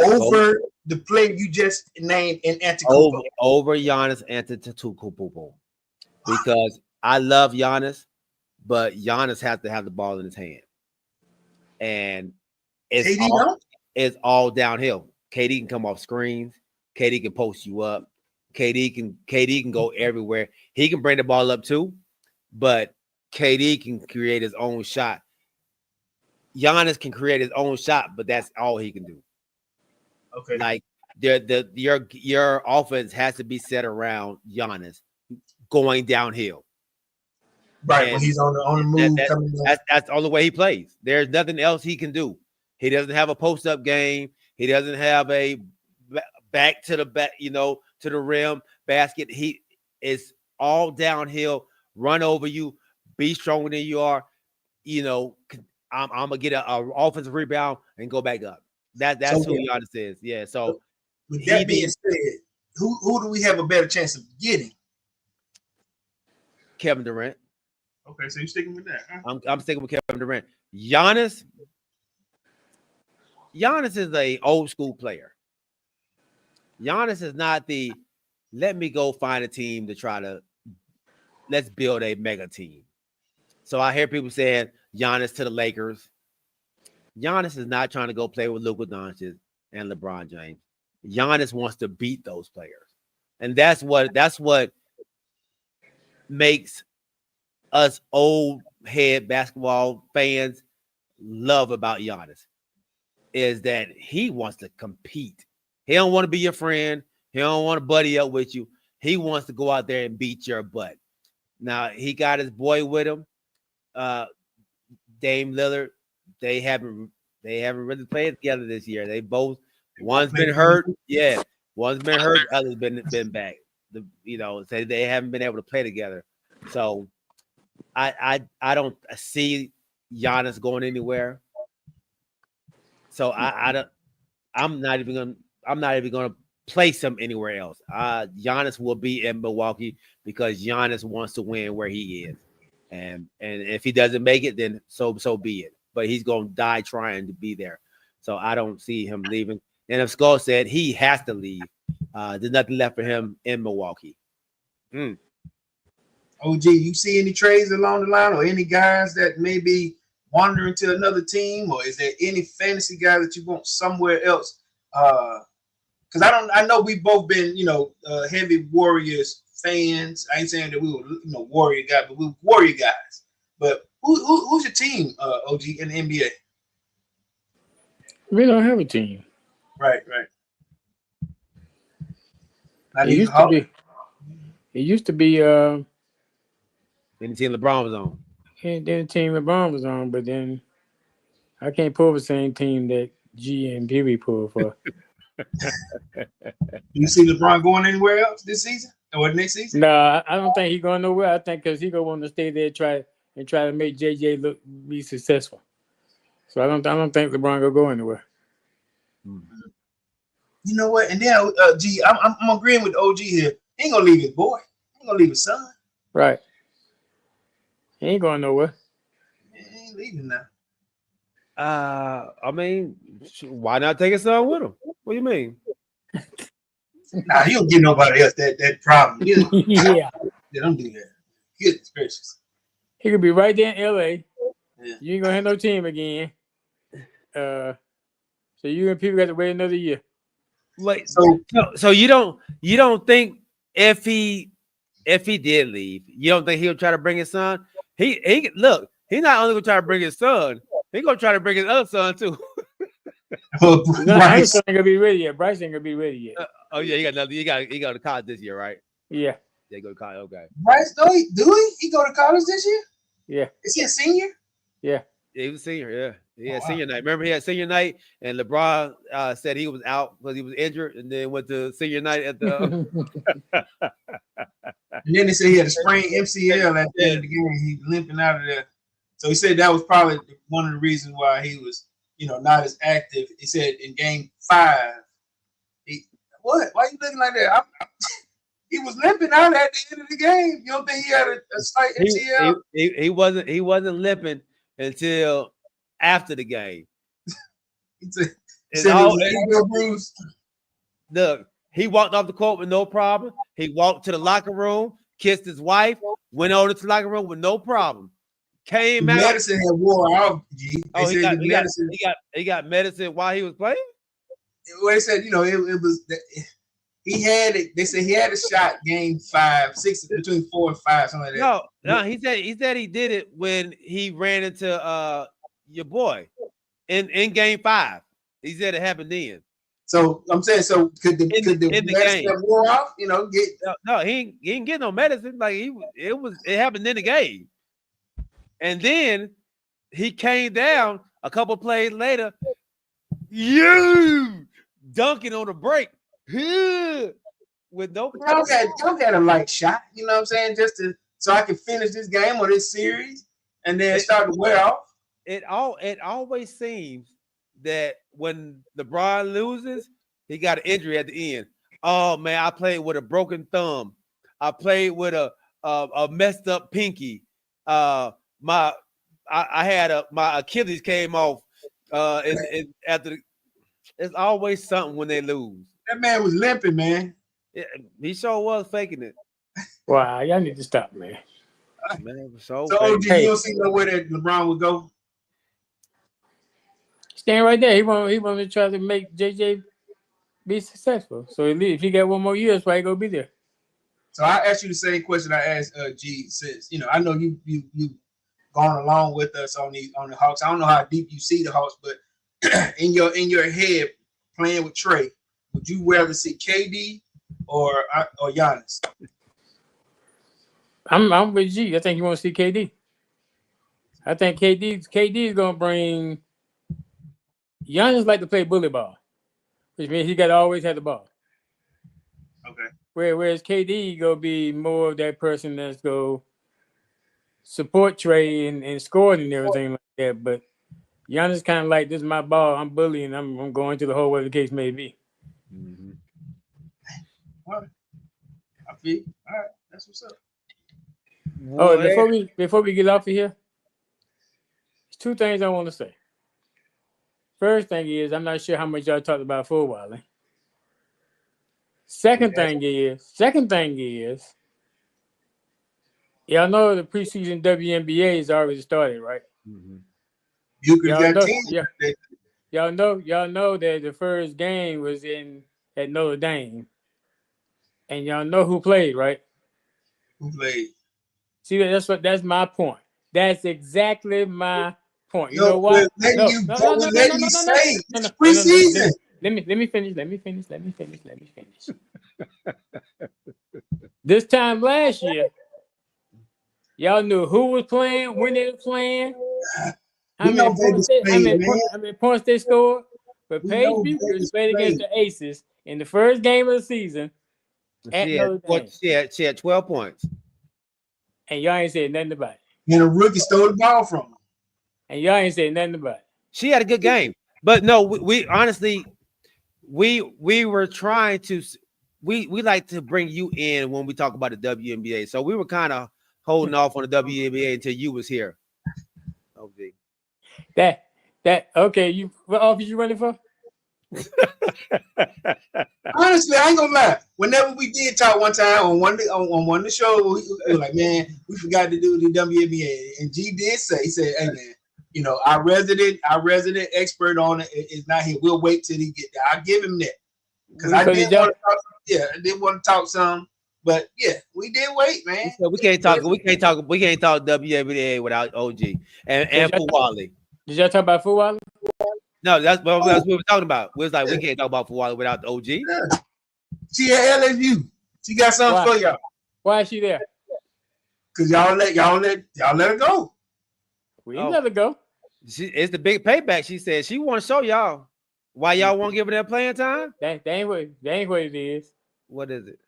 Over the player you just named in Antetokounmpo. Over Giannis Antetokounmpo. Because I love Giannis, but Giannis has to have the ball in his hand. And it's all downhill. KD can come off screens. KD can post you up. KD can go everywhere. He can bring the ball up too, but KD can create his own shot. Giannis can create his own shot, but that's all he can do. Okay. Like your offense has to be set around Giannis going downhill. Right, when he's on the move. That's the only way he plays. There's nothing else he can do. He doesn't have a post-up game. He doesn't have a back to the back, to the rim basket. He is all downhill, run over you, be stronger than you are. I'm gonna get a offensive rebound and go back up. That's who Giannis is. Yeah. So with that being said, who do we have a better chance of getting? Kevin Durant. Okay, so you're sticking with that. Huh? I'm sticking with Kevin Durant. Giannis is a old school player. Giannis is not the let me go find a team to let's build a mega team. So I hear people saying Giannis to the Lakers. Giannis is not trying to go play with Luka Doncic and LeBron James. Giannis wants to beat those players. And that's what makes us old head basketball fans love about Giannis is that he wants to compete. He don't want to be your friend. He don't want to buddy up with you. He wants to go out there and beat your butt. Now, he got his boy with him, Dame Lillard. They haven't really played together this year. They both, one's been hurt. Yeah, one's been hurt. Other's been back. Say they haven't been able to play together. So I don't see Giannis going anywhere. So I'm not even gonna place him anywhere else. Giannis will be in Milwaukee because Giannis wants to win where he is, and if he doesn't make it, then so be it. But he's gonna die trying to be there. So I don't see him leaving. And if Skull said he has to leave, there's nothing left for him in Milwaukee. OG, you see any trades along the line or any guys that may be wandering to another team, or is there any fantasy guy that you want somewhere else? Because I know we've both been, heavy Warriors fans. I ain't saying that we were, Warrior guys, but we were Warrior guys. But who's your team, OG, in the NBA? We don't have a team. Right. It used to be any team LeBron was on. And then the team LeBron was on, but then I can't pull the same team that G and Pee pulled for. You see LeBron going anywhere else this season or next season? No, I don't think he's going nowhere. I think because he's gonna want to stay there, try to make JJ be successful. So I don't think LeBron gonna go anywhere. You know what? And then G, I'm agreeing with OG here. He ain't gonna leave his boy. He ain't gonna leave his son. Right. He ain't going nowhere. He ain't leaving now. I mean, why not take his son with him? What do you mean? Nah, he don't give nobody else that problem. Yeah. They don't do that. Goodness gracious. He could be right there in LA. Yeah. You ain't gonna have no team again. So you and people got to wait another year. Like so you don't think if he did leave, you don't think he'll try to bring his son? He look, he's not only gonna try to bring his son, he's gonna try to bring his other son too. Bryce ain't gonna be ready yet. Bryce ain't gonna be ready yet. Oh yeah, he got to college this year, right? Yeah. They go to college. Okay. Bryce, he go to college this year? Yeah. Is he a senior? Yeah. He was a senior. Yeah. He had senior night. Remember, he had senior night, and LeBron said he was out because he was injured, and then went to senior night at the. And then they said he had a sprained MCL at the end of the game. He limping out of there. So he said that was probably one of the reasons why he was, not as active. He said in game 5, What? Why you looking like that? He was limping out at the end of the game. You don't think he had a slight MCL? He wasn't limping until after the game. Look, he walked off the court with no problem. He walked to the locker room, kissed his wife, went over to the locker room with no problem. Came out. Medicine had wore off. G. Oh, he got medicine while he was playing. Well, they said, it was. He had it. They said he had a shot game 5, 6, between 4 and 5, something like that. No. He said he did it when he ran into your boy in game 5. He said it happened then. So I'm saying, could the medicine have wore off? No, he didn't get no medicine. Like it happened in the game, and then he came down a couple plays later. You dunking on the break. With no y'all got a light shot, you know what I'm saying? Just so I can finish this game or this series and then start to wear off. It always seems that when LeBron loses, he got an injury at the end. Oh man, I played with a broken thumb. I played with a messed up pinky. My Achilles came off. After it's always something when they lose. That man was limping, man. Yeah, he sure was faking it. Wow, y'all need to stop, man. Man, so OG, you don't see nowhere that LeBron would go. Stand right there. He want to try to make JJ be successful. So if he got one more year, that's why he gonna be there. So I asked you the same question I asked G. Since I know you gone along with us on the Hawks. I don't know how deep you see the Hawks, but in your head playing with Trey. Would you rather see KD or Giannis? I'm with G. I think you want to see KD. I think KD is gonna bring. Giannis like to play bully ball, which means he got to always have the ball. Okay. Whereas KD gonna be more of that person that's go support Trey and scoring and everything like that. But Giannis kind of like, this is my ball. I'm bullying. I'm going to the hole, whatever the case may be. Mm-hmm. All right. I feel. All right. That's what's up. Oh, before we get off of here, there's 2 things I want to say. First thing is, I'm not sure how much y'all talked about footballing. Second thing is, y'all know the preseason WNBA is already started, right? Mm-hmm. Y'all know that the first game was at Notre Dame, and y'all know who played, right? Who played? See, that's my point. That's exactly my point. You know what? Let me say it's preseason. Let me finish. This time last year, y'all knew who was playing, when they were playing, how many points they scored. But Paige Bueckers played against the Aces in the first game of the season at Notre Dame. She had 12 points. And y'all ain't said nothing about it. And a rookie stole the ball from him. And y'all ain't said nothing about it. She had a good game. But no, we honestly, we were trying to, we like to bring you in when we talk about the WNBA. So we were kind of holding off on the WNBA until you was here. Okay. Okay, what office you running for? Honestly, I ain't gonna lie. Whenever we did talk one time on one of the shows, we were like, man, we forgot to do the WNBA. And G did say, he said, hey man, our resident expert on it is not here. We'll wait till he get there. I'll give him that. Because I did want to talk some. But yeah, we did wait, man. So we can't talk WNBA without OG and Fuwale. Did y'all talk about Fuwale? No, that's what we were talking about. We was like, we can't talk about Fuwale without the OG. Yeah. She at LSU. She got something for y'all. Why is she there? Because y'all let her go. We didn't let her go. It's the big payback. She said she want to show y'all why y'all won't give her that playing time. That ain't what it is. What is it?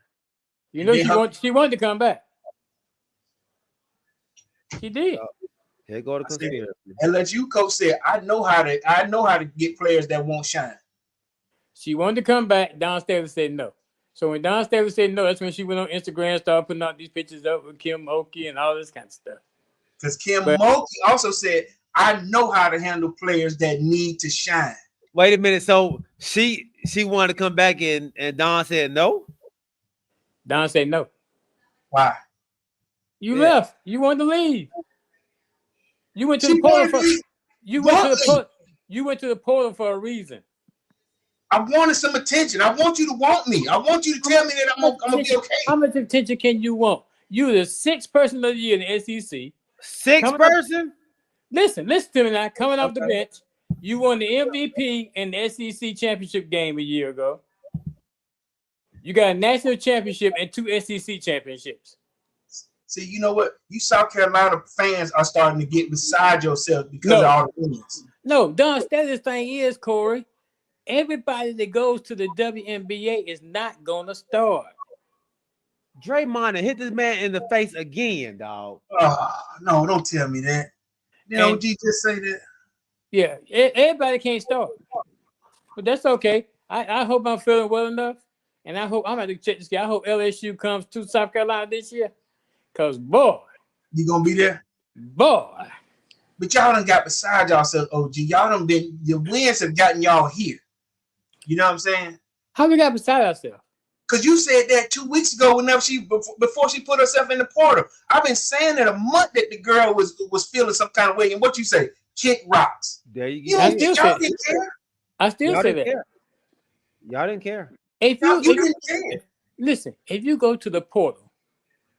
You know, she wanted to come back. She did. Here go the conspiracy. LSU coach said, I know how to get players that won't shine. She wanted to come back. Dawn Staley said no. So when Dawn Staley said no, that's when she went on Instagram and started putting out these pictures up with Kim Mulkey and all this kind of stuff. Because Kim Mulkey also said, I know how to handle players that need to shine. Wait a minute. So she wanted to come back and Dawn said no? Dawn said no. Why? You left. You wanted to leave. You went to the portal for you went to the portal for a reason. I wanted some attention. I want you to want me. I want you to tell me that I'm gonna be okay. How much attention can you want? You the 6th person of the year in the SEC. 6th person? Listen to me now. Coming off the bench, you won the MVP in the SEC championship game a year ago. You got a national championship and 2 SEC championships. See, you know what? You South Carolina fans are starting to get beside yourself because of all the wins. No, Dawn Staley's thing is, Corey, everybody that goes to the WNBA is not going to start. Draymond hit this man in the face again, dog. Oh, no, don't tell me that. Did OG just say that? Yeah, everybody can't start. But that's okay. I hope I'm feeling well enough. And I hope I'm going to check this guy. I hope LSU comes to South Carolina this year. Because, boy. You going to be there? Boy. But y'all done got beside yourself, OG. Y'all done been, the wins have gotten y'all here. You know what I'm saying? How we got beside ourselves? Because you said that 2 weeks ago before she put herself in the portal. I've been saying that a month that the girl was feeling some kind of way. And what you say? Kick rocks. There you go. I still say that. Y'all didn't care. If you go to the portal,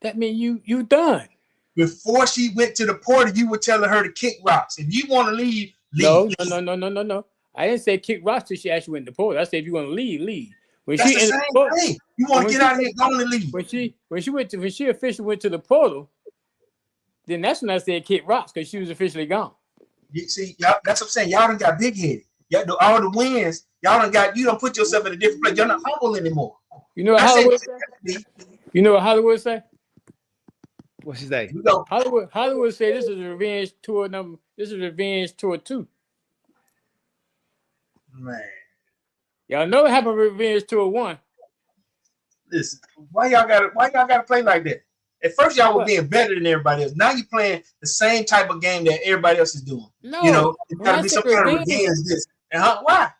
that means you done. Before she went to the portal, you were telling her to kick rocks. If you want to leave, leave. No. I didn't say kick rocks till she actually went to the portal. I said if you want to leave, leave. That's the same thing. You want to get out of here, go and leave. When she officially went to the portal, then that's when I said kick rocks because she was officially gone. You see, y'all, that's what I'm saying. Y'all done got big headed. Y'all all the wins. You don't put yourself in a different place. You're not humble anymore. You know what Hollywood say? You know what Hollywood say? What's his name? Hollywood say this is a revenge tour number. This is revenge tour 2. Man. Y'all know what happened with revenge tour 1. Listen, why y'all gotta play like that? At first, y'all were being better than everybody else. Now you're playing the same type of game that everybody else is doing. No, you know, it's gotta be some kind of revenge. Why?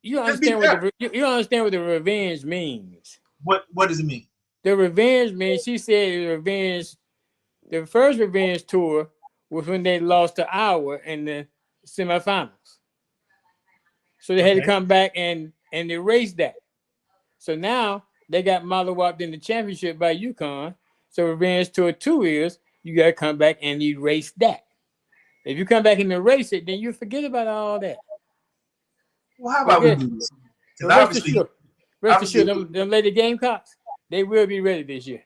You don't understand you don't understand what the revenge means. What does it mean? The revenge means, she said the first revenge tour was when they lost to Iowa in the semifinals. So they had to come back and erase that. So now they got mollywopped in the championship by UConn. So revenge tour 2 is you got to come back and erase that. If you come back and erase it, then you forget about all that. Well, how about we do this? Rest assured, them Lady Gamecocks, they will be ready this year.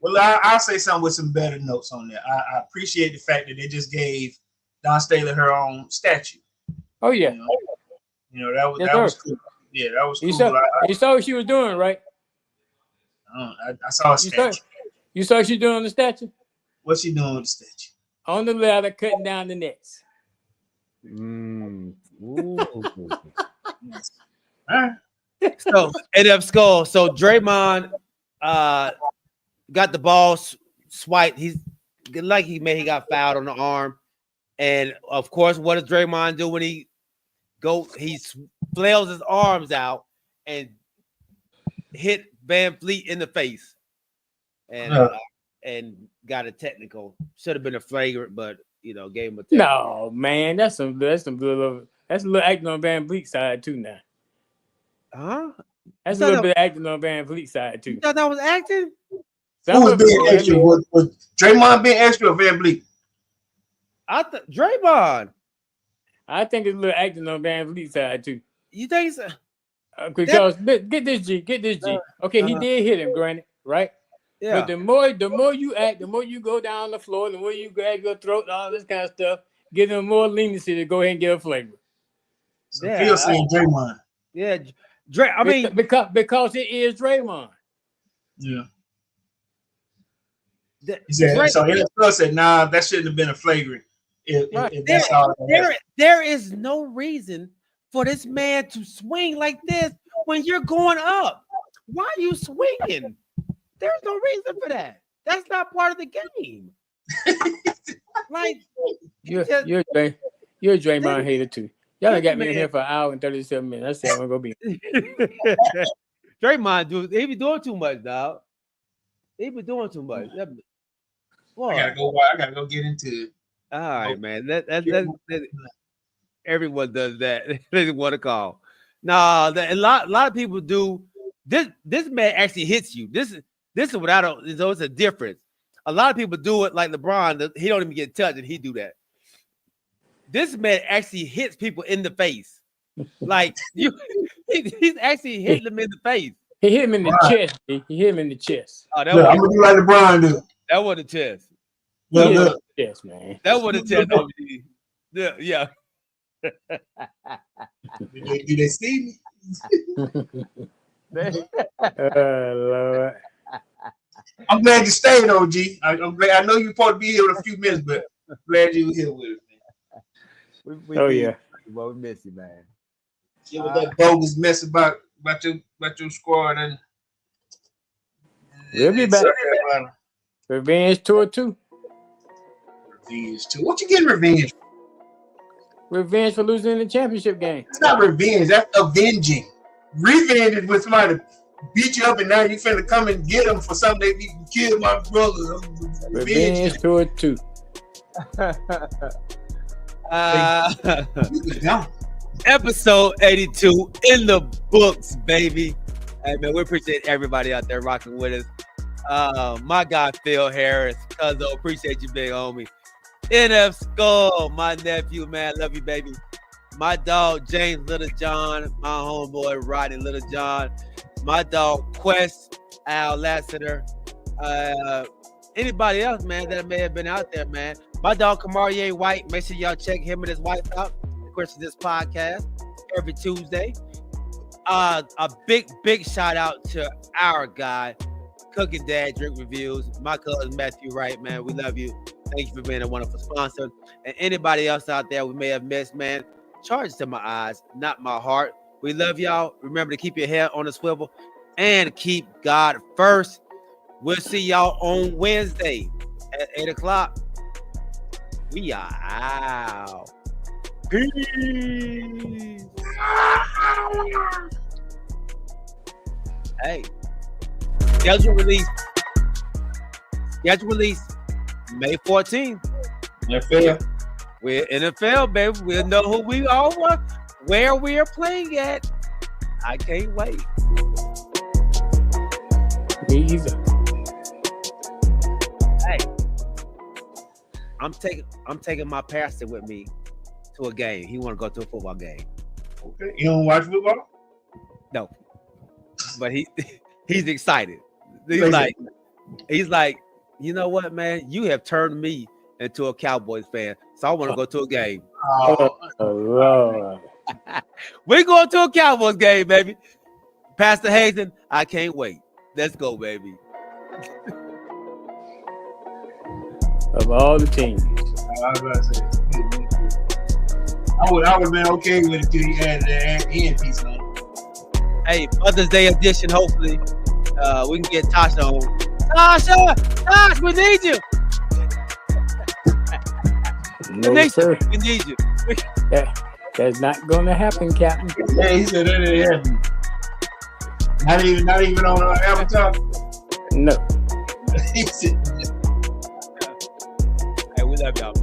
Well, I'll say something with some better notes on that. I appreciate the fact that they just gave Dawn Staley her own statue. Oh yeah, you know that was cool. Yeah, that was cool. You saw what she was doing, right? I saw a statue. You saw what she doing on the statue? What's she doing with the statue? On the ladder, cutting down the nets. So end up score. So Draymond got the ball swiped. He got fouled on the arm. And of course, what does Draymond do when he flails his arms out and hit Van Fleet in the face and got a technical. Should have been a flagrant, but gave him a technical. No, man, that's a little acting on Van Vliet's side too now. Huh? That's a little bit acting on Van Vliet's side too. You thought that was acting? Who was being extra? Was Draymond being extra or Van Vliet? Draymond. I think it's a little acting on Van Vliet's side too. You think so? Because get this G. Okay, he did hit him, granted, right? Yeah. But the more you act, the more you go down the floor, the more you grab your throat, all this kind of stuff, give them more leniency to go ahead and get a flavor. So Phil saying Draymond. Yeah, I mean because it is Draymond. Yeah. He said, so NFL said, nah, that shouldn't have been a flagrant. If that's all there is no reason for this man to swing like this when you're going up. Why are you swinging? There's no reason for that. That's not part of the game. Like you're a Draymond hater too. Y'all done got me in here for an hour and 37 minutes. I said I'm gonna be. Draymond, he be doing too much, dog. He be doing too much. I gotta go get into it. All right, man. Everyone does that. They want to call. No, a lot of people do. This man actually hits you. This is what I don't. It's a difference. A lot of people do it like LeBron. He don't even get touched, and he do that. This man actually hits people in the face. Like he's actually hitting them in the face. He hit him in the chest. He hit him in the chest. Oh, I'm gonna do like LeBron do. That was the chest. Yes, man. That was the chest. Yeah. Do they see me? Lord. I'm glad you stayed, OG. I'm glad. I know you're supposed to be here in a few minutes, but I'm glad you were here with us, man. Yeah. Well, we miss you, man. Yeah, with that bogus mess about your squad and we'll be back. Revenge tour 2. Revenge tour. What you getting revenge? Revenge for losing in the championship game. It's not revenge. That's avenging. Revenge is when somebody beat you up and now you finna come and get them for something they killed my brother. Revenge tour 2. Episode 82 in the books, baby. Hey man, we appreciate everybody out there rocking with us. My guy Phil Harris, Cuzzo, appreciate you, big homie. NF Skull, my nephew, man, love you, baby. My dog James Littlejohn, my homeboy Rodney Littlejohn, my dog Quest, Al Lassiter, anybody else, man, that may have been out there, man. My dog Kamarie White, make sure y'all check him and his wife out. Of course, this podcast every Tuesday. A big shout out to our guy, Cooking Dad Drink Reviews, my cousin Matthew Wright, man. We love you. Thank you for being a wonderful sponsor. And anybody else out there we may have missed, man, charge to my eyes, not my heart. We love y'all. Remember to keep your head on the swivel and keep God first. We'll see y'all on Wednesday at 8 o'clock. We are out. Peace. Hey, schedule release May 14th. NFL. We're NFL, baby. We'll know who we are, where we are playing at. I can't wait. Easy. Hey, I'm taking my pastor with me to a game. He want to go to a football game. Okay. You don't watch football? No. But he's excited. He's like, you know what, man? You have turned me into a Cowboys fan, so I want to go to a game. Oh, Lord. We're going to a Cowboys game, baby. Pastor Hazen, I can't wait. Let's go, baby. Of all the teams. I was about to say, I would have been okay with it till he added the end piece on it. Hey, Mother's Day edition, hopefully. We can get Tasha on. Tasha, we need you. No, sir. We need you. That's not going to happen, Captain. Yeah, he said that didn't happen. Not even on Avatar. No. He said, Hey, we love y'all.